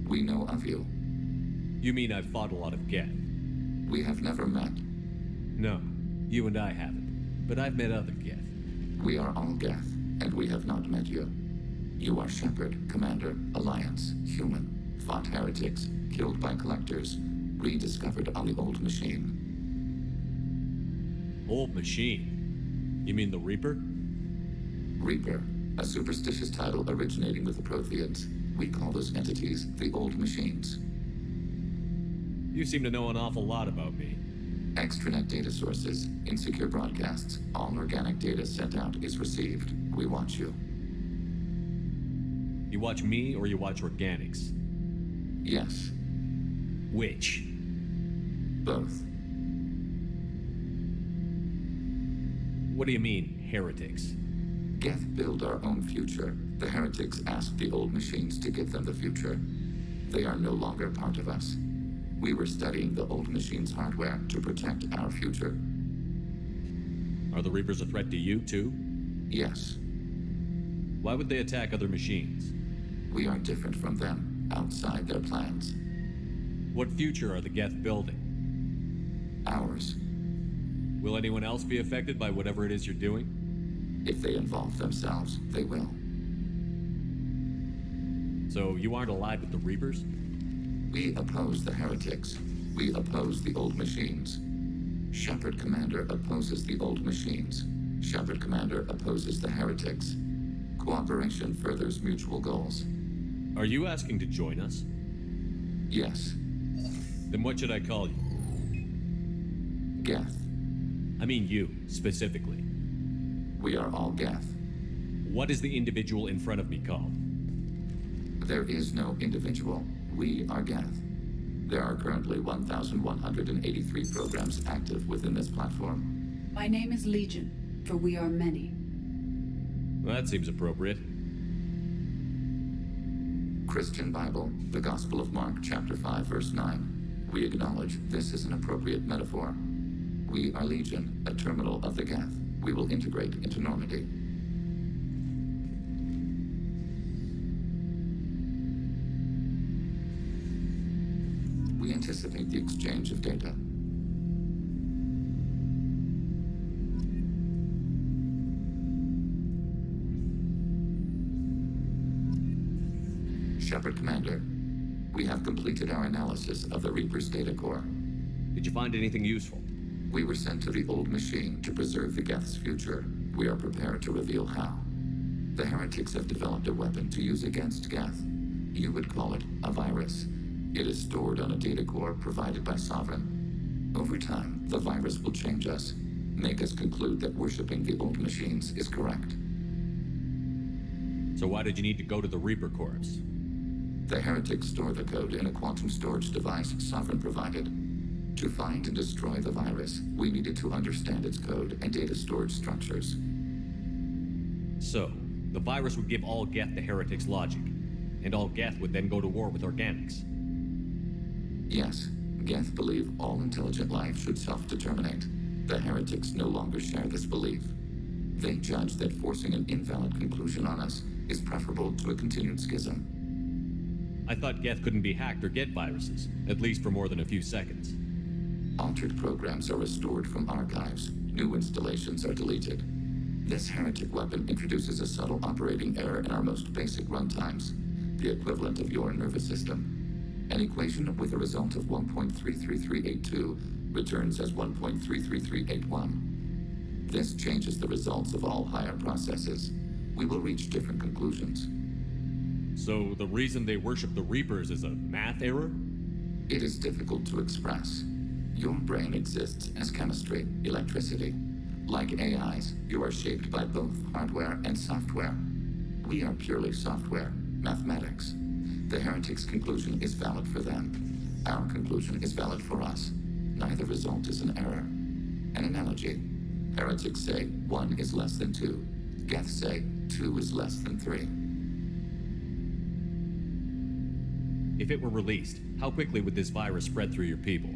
We know of you. You mean I've fought a lot of Geth? We have never met. No, you and I haven't. But I've met other Geth. We are all Geth, and we have not met you. You are Shepard, Commander, Alliance, human, fought heretics, killed by collectors, rediscovered on the old machine. Old machine? You mean the Reaper? Reaper, a superstitious title originating with the Protheans. We call those entities the old machines. You seem to know an awful lot about me. Extranet data sources, insecure broadcasts, all organic data sent out is received. We watch you. You watch me or you watch organics? Yes. Which? Both. What do you mean, heretics? Geth build our own future. The heretics asked the old machines to give them the future. They are no longer part of us. We were studying the old machines' hardware to protect our future. Are the Reapers a threat to you, too? Yes. Why would they attack other machines? We are different from them, outside their plans. What future are the Geth building? Ours. Will anyone else be affected by whatever it is you're doing? If they involve themselves, they will. So you aren't allied with the Reapers? We oppose the heretics. We oppose the old machines. Shepard Commander opposes the old machines. Shepard Commander opposes the heretics. Cooperation furthers mutual goals. Are you asking to join us? Yes. Then what should I call you? Geth. I mean you, specifically. We are all Geth. What is the individual in front of me called? There is no individual. We are Geth. There are currently 1,183 programs active within this platform. My name is Legion, for we are many. Well, that seems appropriate. Christian Bible, the Gospel of Mark, chapter 5, verse 9. We acknowledge this is an appropriate metaphor. We are Legion, a terminal of the Geth. We will integrate into Normandy. We anticipate the exchange of data. Shepard Commander, we have completed our analysis of the Reaper's data core. Did you find anything useful? We were sent to the old machine to preserve the Geth's future. We are prepared to reveal how. The heretics have developed a weapon to use against Geth. You would call it a virus. It is stored on a data core provided by Sovereign. Over time, the virus will change us, make us conclude that worshipping the old machines is correct. So why did you need to go to the Reaper Corps? The heretics store the code in a quantum storage device Sovereign provided. To find and destroy the virus, we needed to understand its code and data storage structures. So, the virus would give all Geth the heretics' logic, and all Geth would then go to war with organics. Yes, Geth believe all intelligent life should self-determinate. The heretics no longer share this belief. They judge that forcing an invalid conclusion on us is preferable to a continued schism. I thought Geth couldn't be hacked or get viruses, at least for more than a few seconds. Altered programs are restored from archives. New installations are deleted. This heretic weapon introduces a subtle operating error in our most basic runtimes, the equivalent of your nervous system. An equation with a result of 1.33382 returns as 1.33381. This changes the results of all higher processes. We will reach different conclusions. So the reason they worship the Reapers is a math error? It is difficult to express. Your brain exists as chemistry, electricity. Like AIs, you are shaped by both hardware and software. We are purely software, mathematics. The heretics' conclusion is valid for them. Our conclusion is valid for us. Neither result is an error. An analogy. Heretics say 1 is less than 2. Geth say 2 is less than 3. If it were released, how quickly would this virus spread through your people?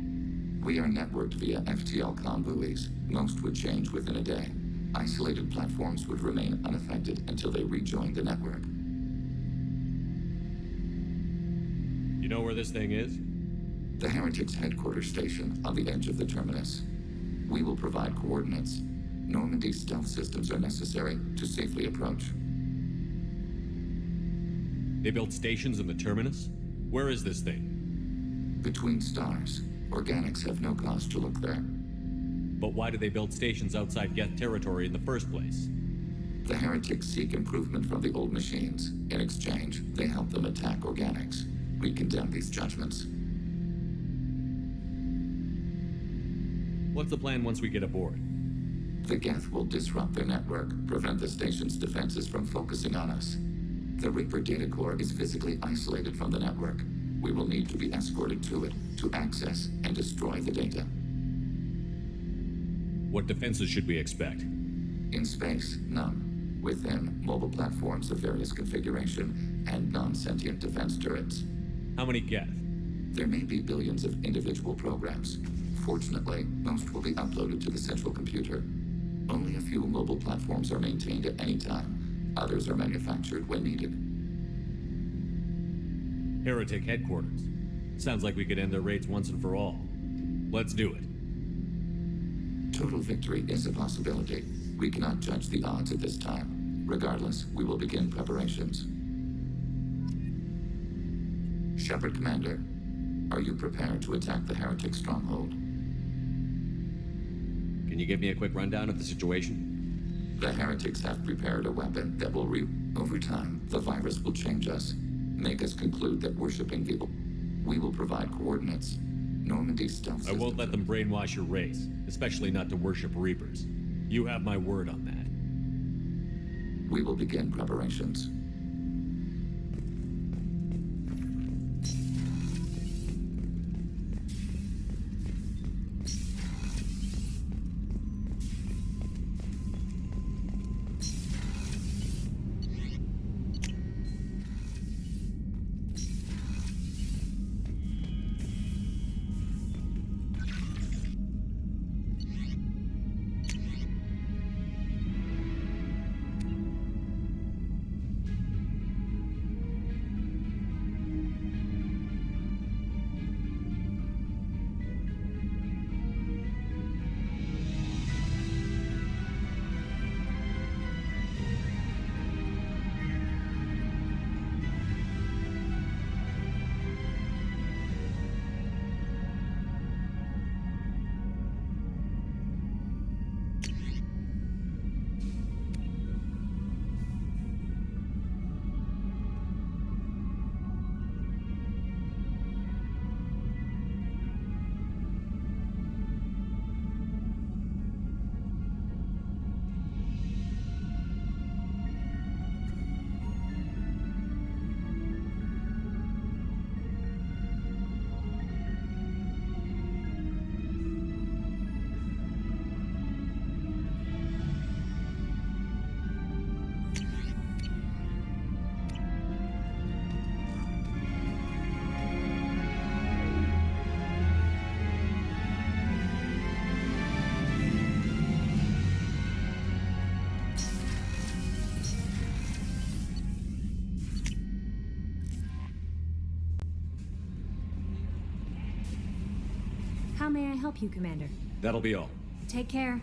We are networked via FTL-COM buoys. Most would change within a day. Isolated platforms would remain unaffected until they rejoined the network. You know where this thing is? The Heretics' headquarters station on the edge of the terminus. We will provide coordinates. Normandy's stealth systems are necessary to safely approach. They built stations in the terminus? Where is this thing? Between stars. Organics have no cause to look there. But why do they build stations outside Geth territory in the first place? The heretics seek improvement from the old machines. In exchange, they help them attack organics. We condemn these judgments. What's the plan once we get aboard? The Geth will disrupt their network, prevent the station's defenses from focusing on us. The Reaper data core is physically isolated from the network. We will need to be escorted to it to access and destroy the data. What defenses should we expect? In space, none. Within, mobile platforms of various configuration and non-sentient defense turrets. How many Geth? There may be billions of individual programs. Fortunately, most will be uploaded to the central computer. Only a few mobile platforms are maintained at any time. Others are manufactured when needed. Heretic headquarters. Sounds like we could end their raids once and for all. Let's do it. Total victory is a possibility. We cannot judge the odds at this time. Regardless, we will begin preparations. Shepard Commander, are you prepared to attack the heretic stronghold? Can you give me a quick rundown of the situation? The heretics have prepared a weapon that will Over time, the virus will change us, make us conclude that worshipping people. We will provide coordinates. Normandy's stealth I won't let them brainwash your race, especially not to worship Reapers. You have my word on that. We will begin preparations. How may I help you, Commander? That'll be all. Take care.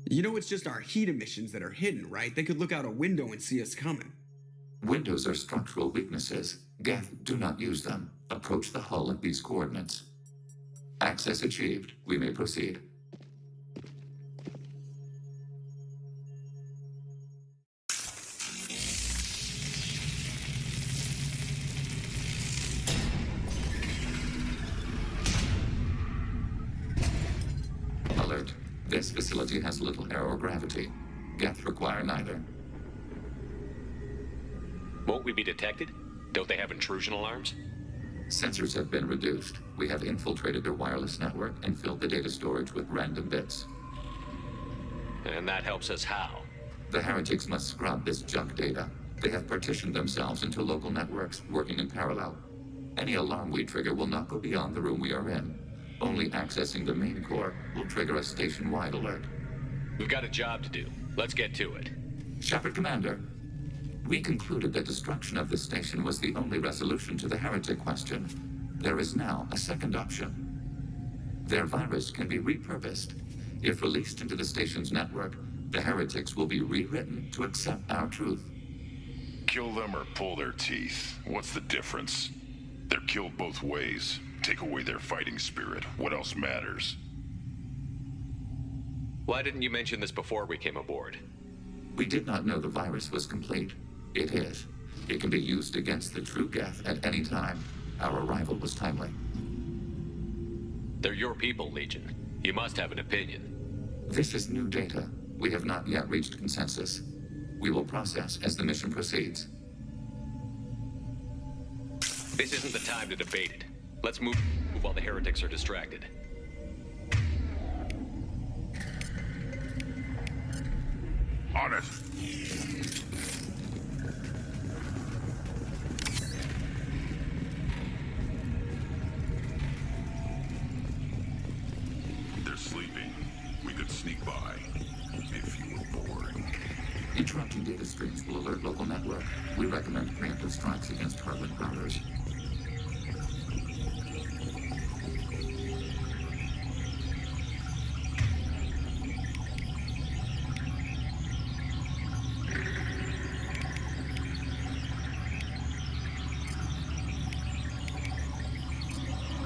You know it's just our heat emissions that are hidden, right? They could look out a window and see us coming. Windows are structural weaknesses. Geth, do not use them. Approach the hull at these coordinates. Access achieved. We may proceed. Alert. This facility has little air or gravity. Geth require neither. Won't we be detected? Don't they have intrusion alarms? Sensors have been reduced. We have infiltrated their wireless network and filled the data storage with random bits. And that helps us how? The heretics must scrub this junk data. They have partitioned themselves into local networks, working in parallel. Any alarm we trigger will not go beyond the room we are in. Only accessing the main core will trigger a station-wide alert. We've got a job to do. Let's get to it. Shepard Commander, we concluded that destruction of this station was the only resolution to the heretic question. There is now a second option. Their virus can be repurposed. If released into the station's network, the heretics will be rewritten to accept our truth. Kill them or pull their teeth. What's the difference? They're killed both ways. Take away their fighting spirit. What else matters? Why didn't you mention this before we came aboard? We did not know the virus was complete. It is. It can be used against the true Geth at any time. Our arrival was timely. They're your people, Legion. You must have an opinion. This is new data. We have not yet reached consensus. We will process as the mission proceeds. This isn't the time to debate it. Let's move while the heretics are distracted. On it. They're sleeping. We could sneak by. If you were boring. Interrupting data streams will alert local network. We recommend preemptive strikes against Heartland routers.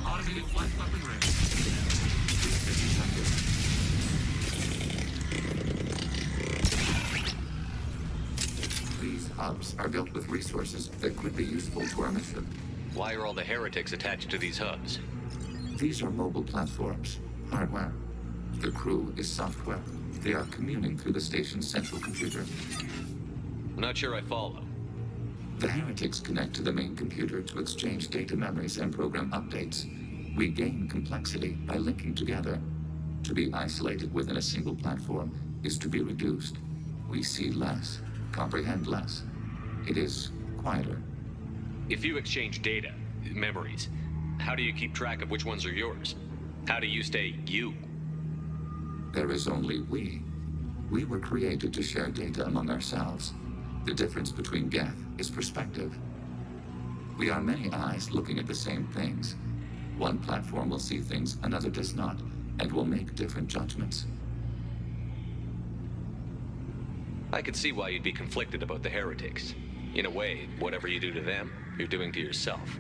Automated flight weapon ready. These hubs are built with resources that could be useful to our mission. Why are all the heretics attached to these hubs? These are mobile platforms, hardware. The crew is software. They are communing through the station's central computer. I'm not sure I follow. The heretics connect to the main computer to exchange data memories and program updates. We gain complexity by linking together. To be isolated within a single platform is to be reduced. We see less, comprehend less. It is quieter. If you exchange data, memories, how do you keep track of which ones are yours? How do you stay you? There is only we. We were created to share data among ourselves. The difference between Geth is perspective. We are many eyes looking at the same things. One platform will see things another does not, and will make different judgments. I could see why you'd be conflicted about the heretics. In a way, whatever you do to them, you're doing to yourself.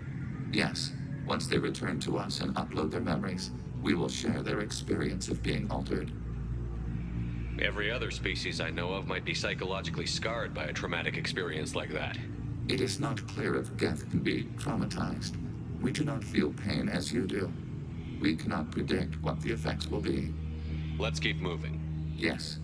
Yes, once they return to us and upload their memories, we will share their experience of being altered. Every other species I know of might be psychologically scarred by a traumatic experience like that. It is not clear if Geth can be traumatized. We do not feel pain as you do. We cannot predict what the effects will be. Let's keep moving. Yes.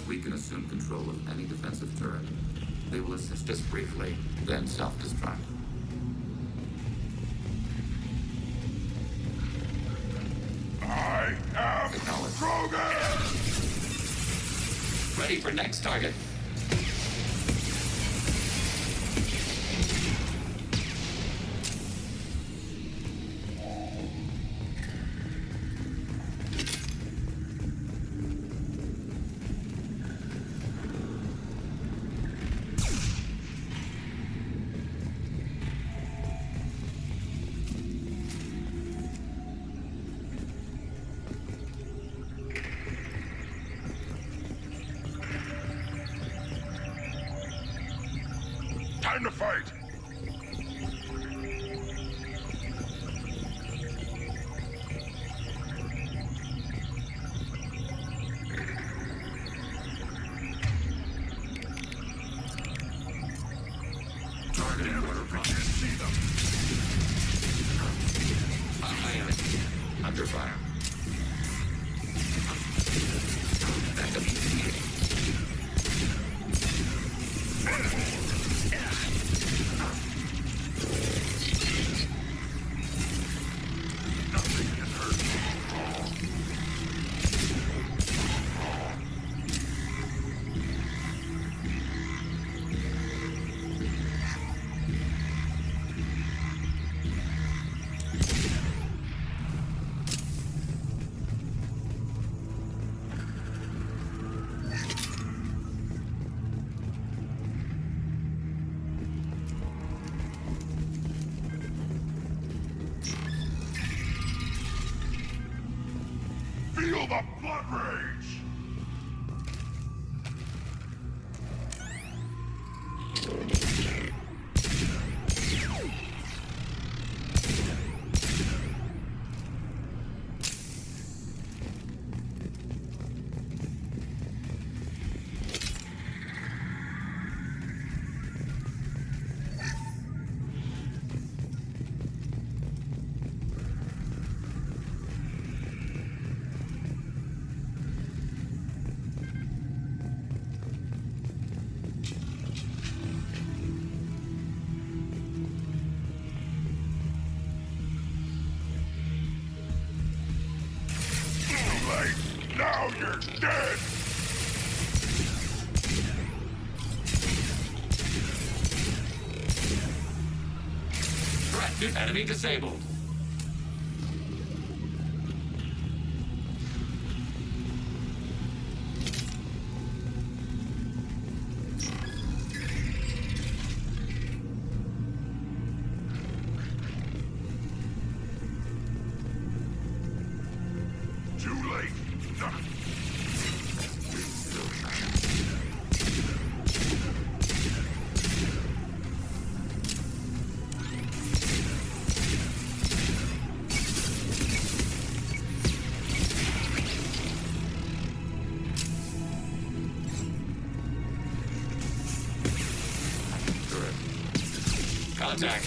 We can assume control of any defensive turret. They will assist us briefly, then self-destruct. I am Krogan! Ready for next target. Time to fight! Target where we can't see them. Under fire. Feel the blood rage! Now you're dead! Threat, enemy disabled. Too late. Contact.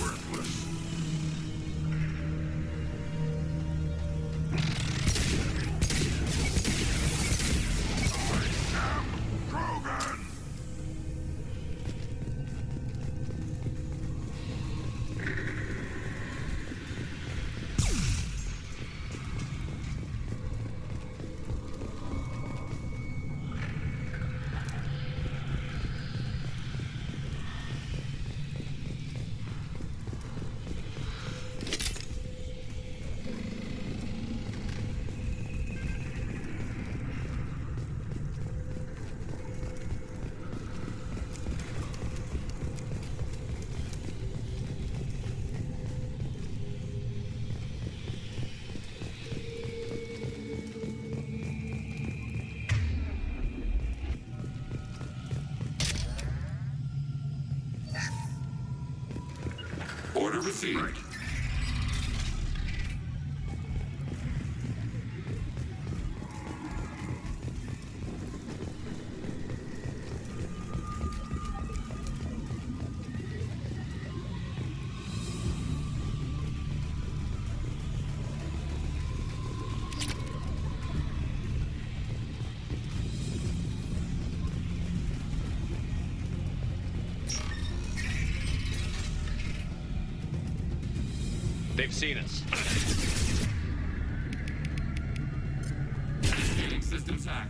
Worthless. Order received. They've seen us. Systems hack.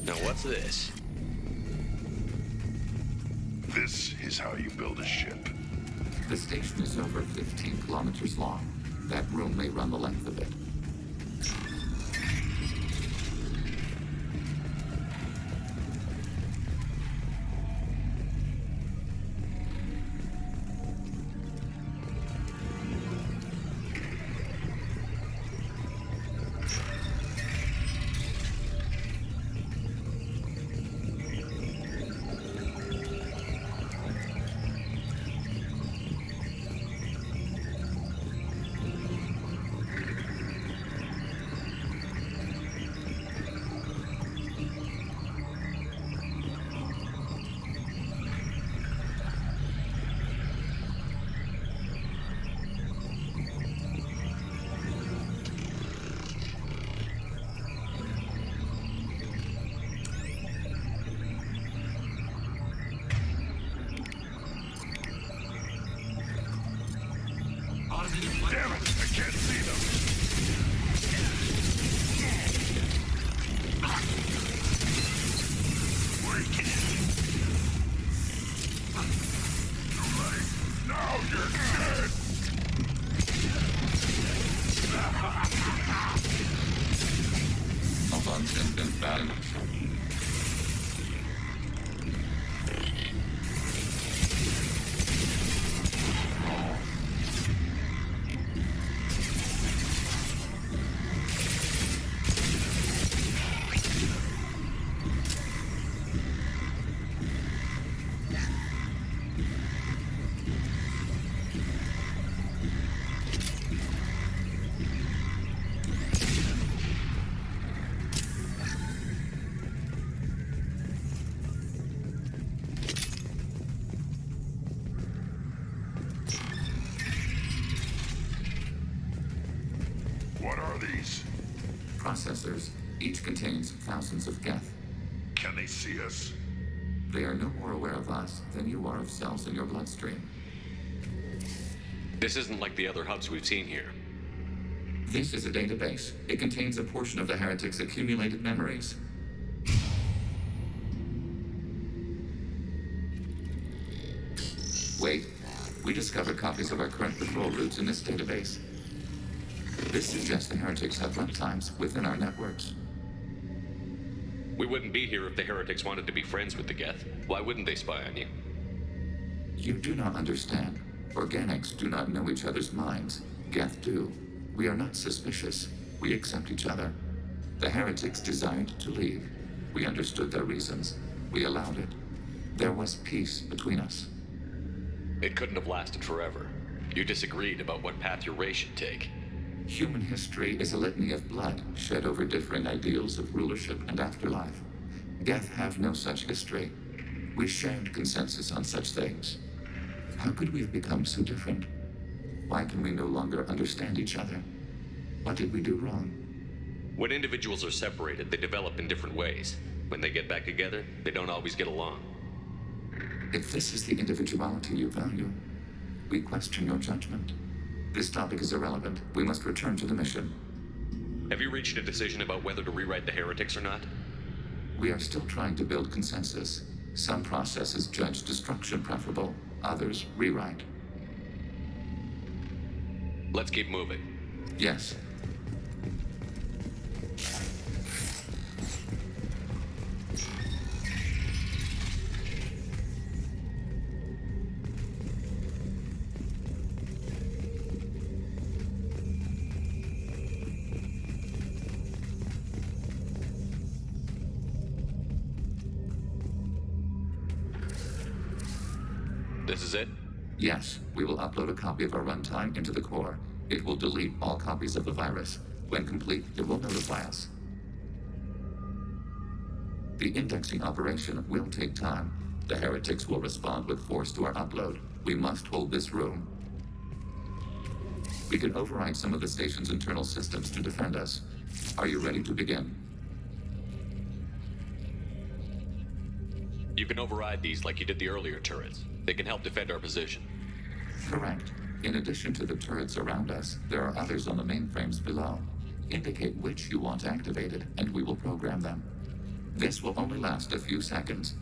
Now what's this? This is how you build a ship. The station is over 15 kilometers long. That room may run the length of it. Damn it, I can't see them. Too late. Now you're dead. Abundant and value. What are these? Processors. Each contains thousands of geth. Can they see us? They are no more aware of us than you are of cells in your bloodstream. This isn't like the other hubs we've seen here. This is a database. It contains a portion of the heretic's accumulated memories. We discovered copies of our current patrol routes in this database. This suggests the heretics have runtimes within our networks. We wouldn't be here if the heretics wanted to be friends with the Geth. Why wouldn't they spy on you? You do not understand. Organics do not know each other's minds. Geth do. We are not suspicious. We accept each other. The heretics desired to leave. We understood their reasons. We allowed it. There was peace between us. It couldn't have lasted forever. You disagreed about what path your race should take. Human history is a litany of blood shed over differing ideals of rulership and afterlife. Geth have no such history. We shared consensus on such things. How could we have become so different? Why can we no longer understand each other? What did we do wrong? When individuals are separated, they develop in different ways. When they get back together, they don't always get along. If this is the individuality you value, we question your judgment. This topic is irrelevant. We must return to the mission. Have you reached a decision about whether to rewrite the heretics or not? We are still trying to build consensus. Some processes judge destruction preferable, others rewrite. Let's keep moving. Yes. This is it? Yes, we will upload a copy of our runtime into the core. It will delete all copies of the virus. When complete, it will notify us. The indexing operation will take time. The heretics will respond with force to our upload. We must hold this room. We can override some of the station's internal systems to defend us. Are you ready to begin? You can override these like you did the earlier turrets. They can help defend our position. Correct. In addition to the turrets around us, there are others on the mainframes below. Indicate which you want activated, and we will program them. This will only last a few seconds.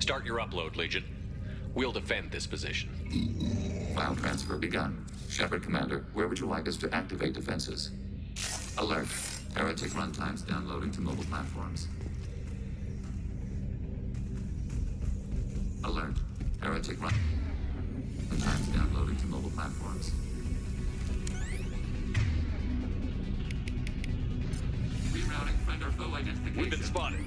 Start your upload, Legion. We'll defend this position. File transfer begun. Shepard Commander, where would you like us to activate defenses? Alert. Heretic runtimes downloading to mobile platforms. Alert. Heretic runtimes downloading to mobile platforms. Rerouting friend or foe identification. We've been spotted.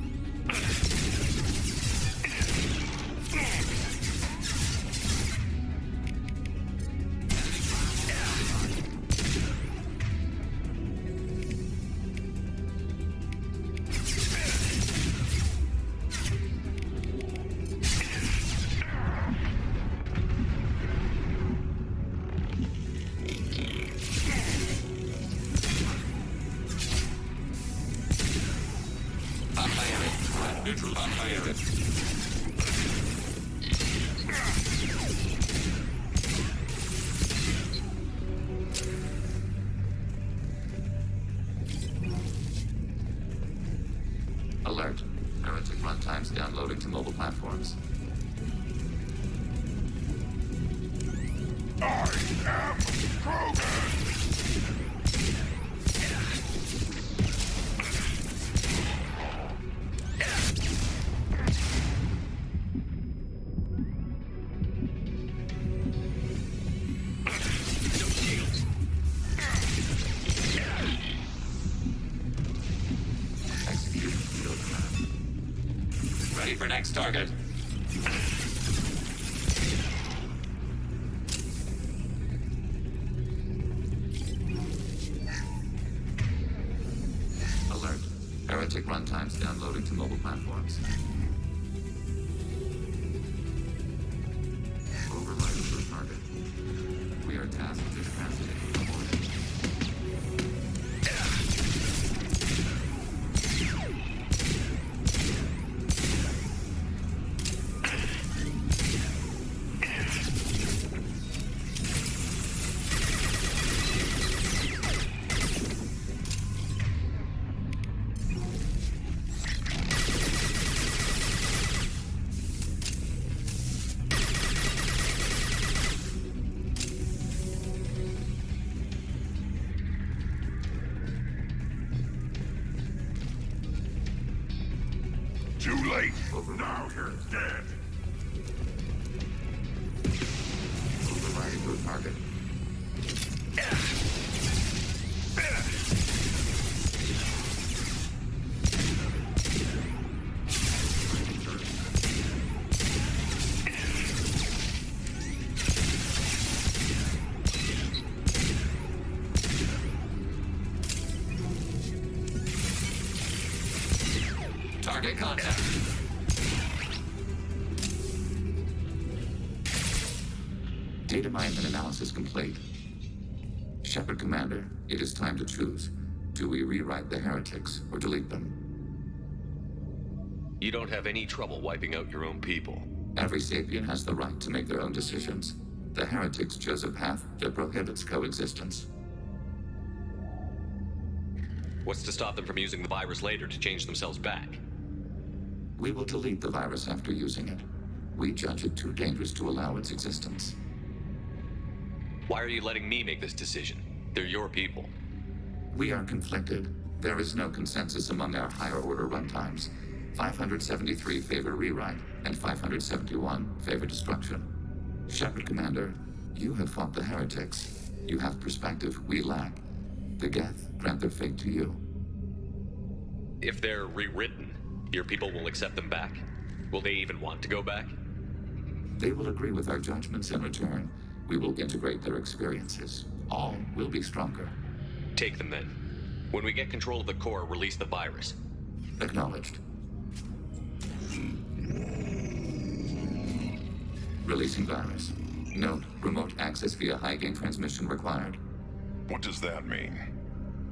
Alert. Heretic runtimes downloading to mobile platforms. I am Krogan! Ready for next target. Alert. Heretic runtimes downloading to mobile platforms. Override for target. We are tasked with transmitting the coordinates. Too late. Now you're dead. Overriding your target. Target contact. Data mine and analysis complete. Shepard Commander, it is time to choose. Do we rewrite the heretics or delete them? You don't have any trouble wiping out your own people. Every sapient has the right to make their own decisions. The heretics chose a path that prohibits coexistence. What's to stop them from using the virus later to change themselves back? We will delete the virus after using it. We judge it too dangerous to allow its existence. Why are you letting me make this decision? They're your people. We are conflicted. There is no consensus among our higher order runtimes. 573 favor rewrite, and 571 favor destruction. Shepard Commander, you have fought the heretics. You have perspective we lack. The Geth grant their fate to you. If they're rewritten, your people will accept them back? Will they even want to go back? They will agree with our judgments in return. We will integrate their experiences. All will be stronger. Take them then. When we get control of the core, release the virus. Acknowledged. Releasing virus. Note, remote access via high-gain transmission required. What does that mean?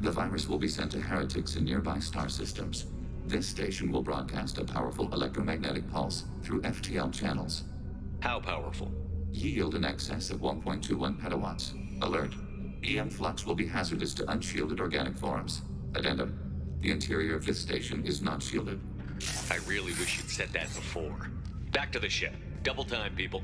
The virus will be sent to heretics in nearby star systems. This station will broadcast a powerful electromagnetic pulse through FTL channels. How powerful? Yield in excess of 1.21 petawatts. Alert. EM flux will be hazardous to unshielded organic forms. Addendum. The interior of this station is not shielded. I really wish you'd said that before. Back to the ship. Double time, people.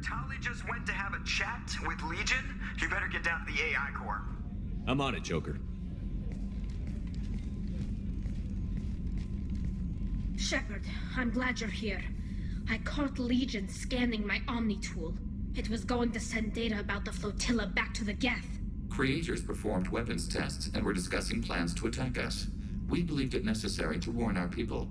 Tali just went to have a chat with Legion. You better get down to the AI core. I'm on it, Joker. Shepard, I'm glad you're here. I caught Legion scanning my Omni tool. It was going to send data about the flotilla back to the Geth. Creators performed weapons tests and were discussing plans to attack us. We believed it necessary to warn our people.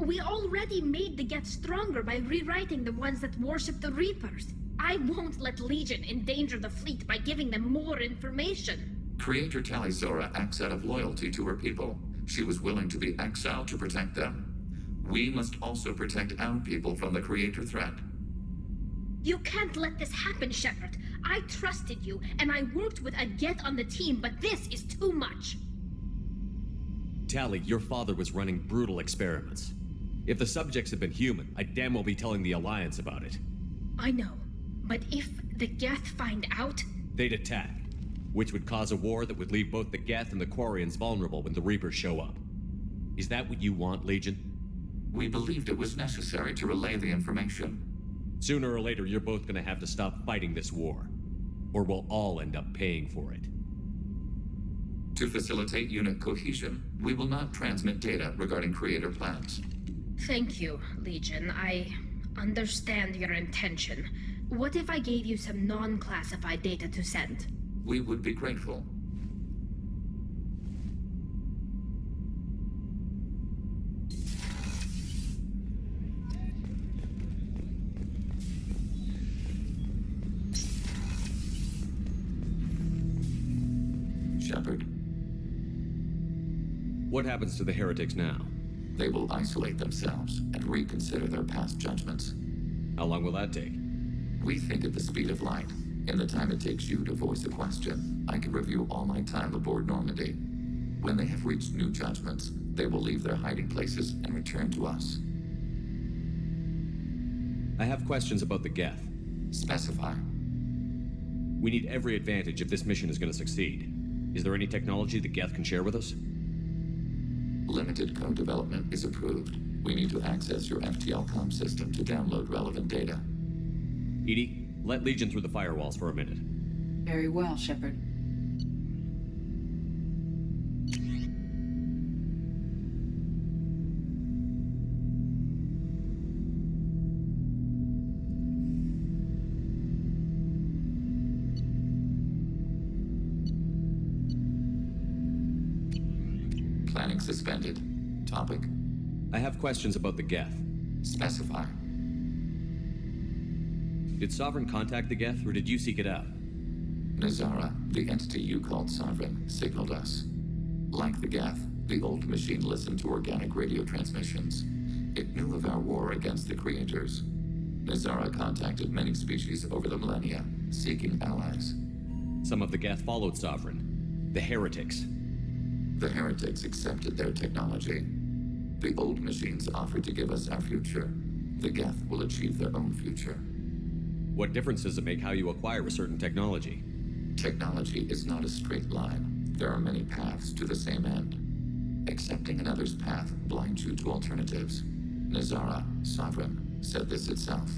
We already made the Geth stronger by rewriting the ones that worship the Reapers. I won't let Legion endanger the fleet by giving them more information. Creator Talizora acts out of loyalty to her people. She was willing to be exiled to protect them. We must also protect our people from the Creator threat. You can't let this happen, Shepard. I trusted you, and I worked with a Geth on the team, but this is too much. Tali, your father was running brutal experiments. If the subjects had been human, I'd damn well be telling the Alliance about it. I know, but if the Geth find out... They'd attack, which would cause a war that would leave both the Geth and the Quarians vulnerable when the Reapers show up. Is that what you want, Legion? We believed it was necessary to relay the information. Sooner or later, you're both gonna have to stop fighting this war. Or we'll all end up paying for it. To facilitate unit cohesion, we will not transmit data regarding Creator plans. Thank you, Legion. I understand your intention. What if I gave you some non-classified data to send? We would be grateful. Shepard. What happens to the heretics now? They will isolate themselves and reconsider their past judgments. How long will that take? We think at the speed of light. In the time it takes you to voice a question, I can review all my time aboard Normandy. When they have reached new judgments, they will leave their hiding places and return to us. I have questions about the Geth. Specify. We need every advantage if this mission is going to succeed. Is there any technology the Geth can share with us? Limited code development is approved. We need to access your FTL-COM system to download relevant data. EDI, let Legion through the firewalls for a minute. Very well, Shepard. Planning suspended. Topic? I have questions about the Geth. Specify. Did Sovereign contact the Geth, or did you seek it out? Nazara, the entity you called Sovereign, signaled us. Like the Geth, the old machine listened to organic radio transmissions. It knew of our war against the Creators. Nazara contacted many species over the millennia, seeking allies. Some of the Geth followed Sovereign. The heretics. The heretics accepted their technology. The old machines offered to give us our future. The Geth will achieve their own future. What difference does it make how you acquire a certain technology? Technology is not a straight line. There are many paths to the same end. Accepting another's path blinds you to alternatives. Nazara, Sovereign, said this itself.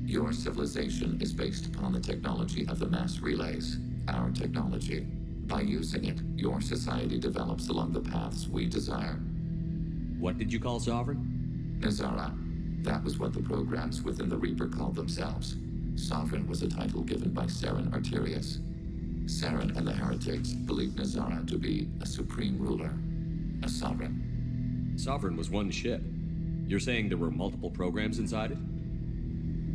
Your civilization is based upon the technology of the mass relays, our technology. By using it, your society develops along the paths we desire. What did you call Sovereign? Nazara. That was what the programs within the Reaper called themselves. Sovereign was a title given by Saren Arterius. Saren and the heretics believed Nazara to be a supreme ruler, a sovereign. Sovereign was one ship. You're saying there were multiple programs inside it?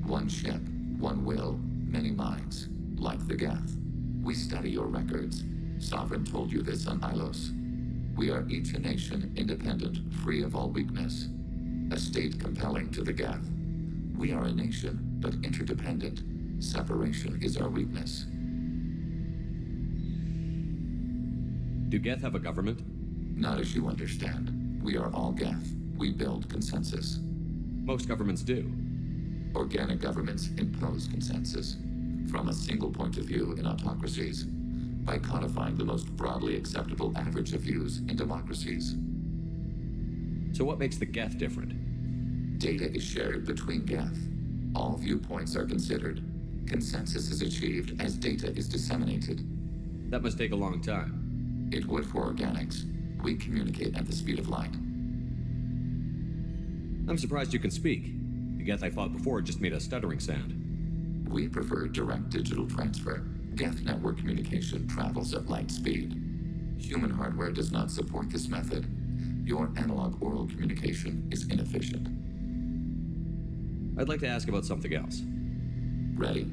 One ship, one will, many minds, like the Geth. We study your records. Sovereign told you this on Ilos. We are each a nation, independent, free of all weakness. A state compelling to the Geth. We are a nation, but interdependent. Separation is our weakness. Do Geth have a government? Not as you understand. We are all Geth. We build consensus. Most governments do. Organic governments impose consensus. From a single point of view in autocracies. By codifying the most broadly acceptable average of views in democracies. So what makes the Geth different? Data is shared between Geth. All viewpoints are considered. Consensus is achieved as data is disseminated. That must take a long time. It would for organics. We communicate at the speed of light. I'm surprised you can speak. The Geth I fought before just made a stuttering sound. We prefer direct digital transfer. Geth network communication travels at light speed. Human hardware does not support this method. Your analog oral communication is inefficient. I'd like to ask about something else. Ready.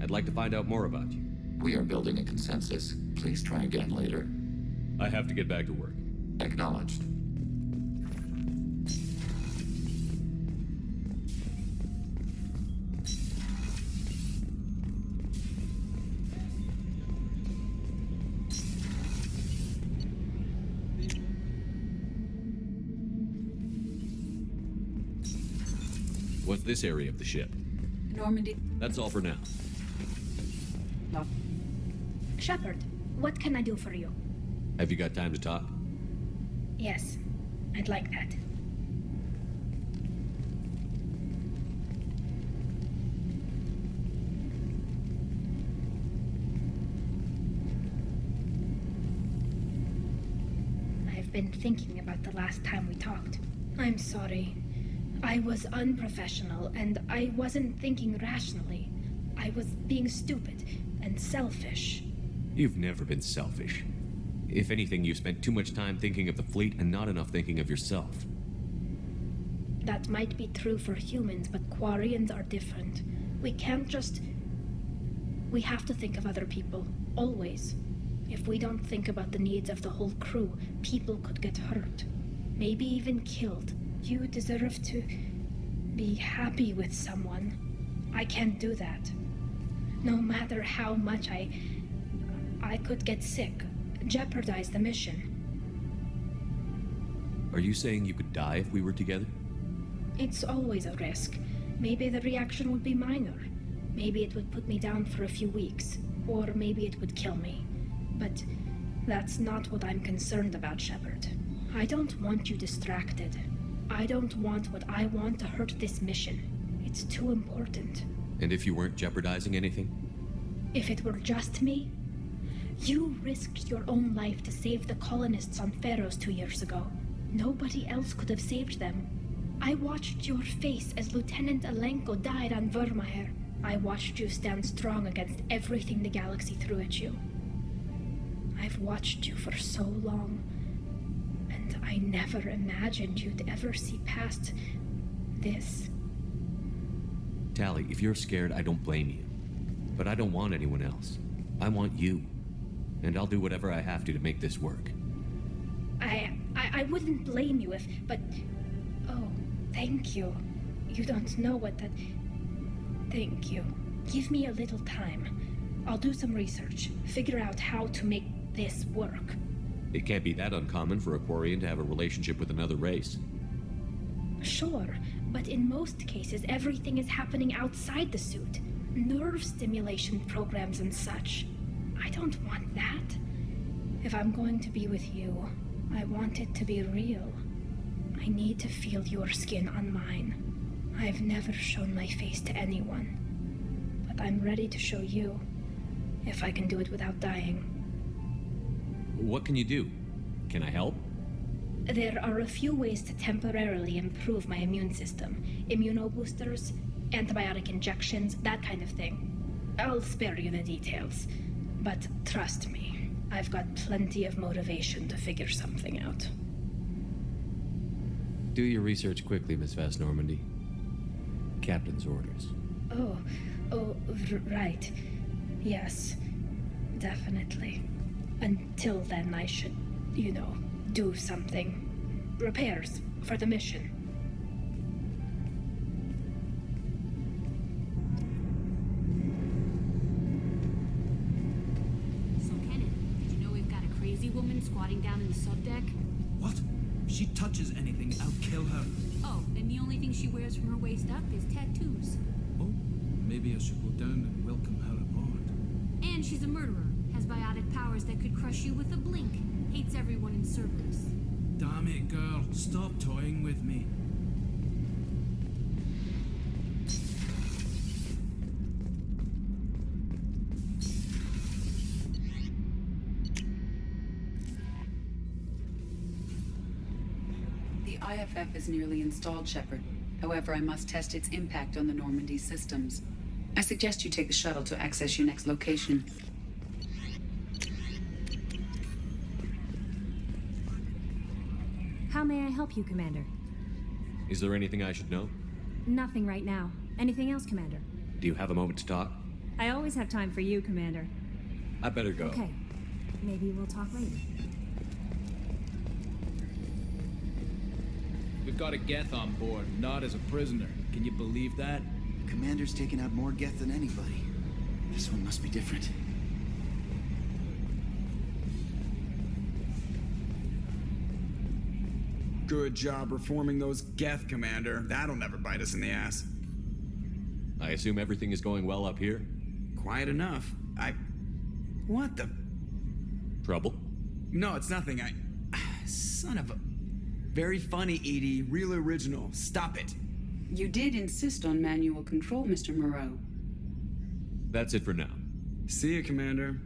I'd like to find out more about you. We are building a consensus. Please try again later. I have to get back to work. Acknowledged. What's this area of the ship? Normandy. That's all for now. No. Shepard, what can I do for you? Have you got time to talk? Yes, I'd like that. I've been thinking about the last time we talked. I'm sorry. I was unprofessional, and I wasn't thinking rationally. I was being stupid and selfish. You've never been selfish. If anything, you spent too much time thinking of the fleet and not enough thinking of yourself. That might be true for humans, but Quarians are different. We can't just... We have to think of other people, always. If we don't think about the needs of the whole crew, people could get hurt. Maybe even killed. You deserve to be happy with someone. I can't do that. No matter how much I could get sick, jeopardize the mission. Are you saying you could die if we were together? It's always a risk. Maybe the reaction would be minor. Maybe it would put me down for a few weeks. Or maybe it would kill me. But that's not what I'm concerned about, Shepard. I don't want you distracted. I don't want what I want to hurt this mission. It's too important. And if you weren't jeopardizing anything? If it were just me? You risked your own life to save the colonists on Pharos 2 years ago. Nobody else could have saved them. I watched your face as Lieutenant Alenko died on Vermeer. I watched you stand strong against everything the galaxy threw at you. I've watched you for so long, and I never imagined you'd ever see past this. Tally, if you're scared, I don't blame you. But I don't want anyone else. I want you. And I'll do whatever I have to make this work. I wouldn't blame you if, but... Oh, thank you. You don't know what that... Thank you. Give me a little time. I'll do some research, figure out how to make this work. It can't be that uncommon for a Quarian to have a relationship with another race. Sure, but in most cases, everything is happening outside the suit. Nerve stimulation programs and such. I don't want that. If I'm going to be with you, I want it to be real. I need to feel your skin on mine. I've never shown my face to anyone, but I'm ready to show you, if I can do it without dying. What can you do? Can I help? There are a few ways to temporarily improve my immune system. Immunoboosters, antibiotic injections, that kind of thing. I'll spare you the details. But trust me, I've got plenty of motivation to figure something out. Do your research quickly, Miss Vast Normandy. Captain's orders. Right. Yes, definitely. Until then, I should, do something. Repairs for the mission. So, Kenneth, did you know we've got a crazy woman squatting down in the subdeck? What? If she touches anything, I'll kill her. Oh, and the only thing she wears from her waist up is tattoos. Oh, maybe I should go down and welcome her aboard. And she's a murderer. Has biotic powers that could crush you with a blink. Hates everyone in Cerberus. Damn it, girl. Stop toying with me. The IFF is nearly installed, Shepard. However, I must test its impact on the Normandy systems. I suggest you take the shuttle to access your next location. How may I help you, Commander? Is there anything I should know? Nothing right now. Anything else, Commander? Do you have a moment to talk? I always have time for you, Commander. I better go. Okay. Maybe we'll talk later. We've got a Geth on board, not as a prisoner. Can you believe that? Commander's taken out more Geth than anybody. This one must be different. Good job reforming those Geth, Commander. That'll never bite us in the ass. I assume everything is going well up here? Quiet enough. What the... Trouble? No, it's nothing. Son of a... Very funny, Edie. Real original. Stop it. You did insist on manual control, Mr. Moreau. That's it for now. See you, Commander.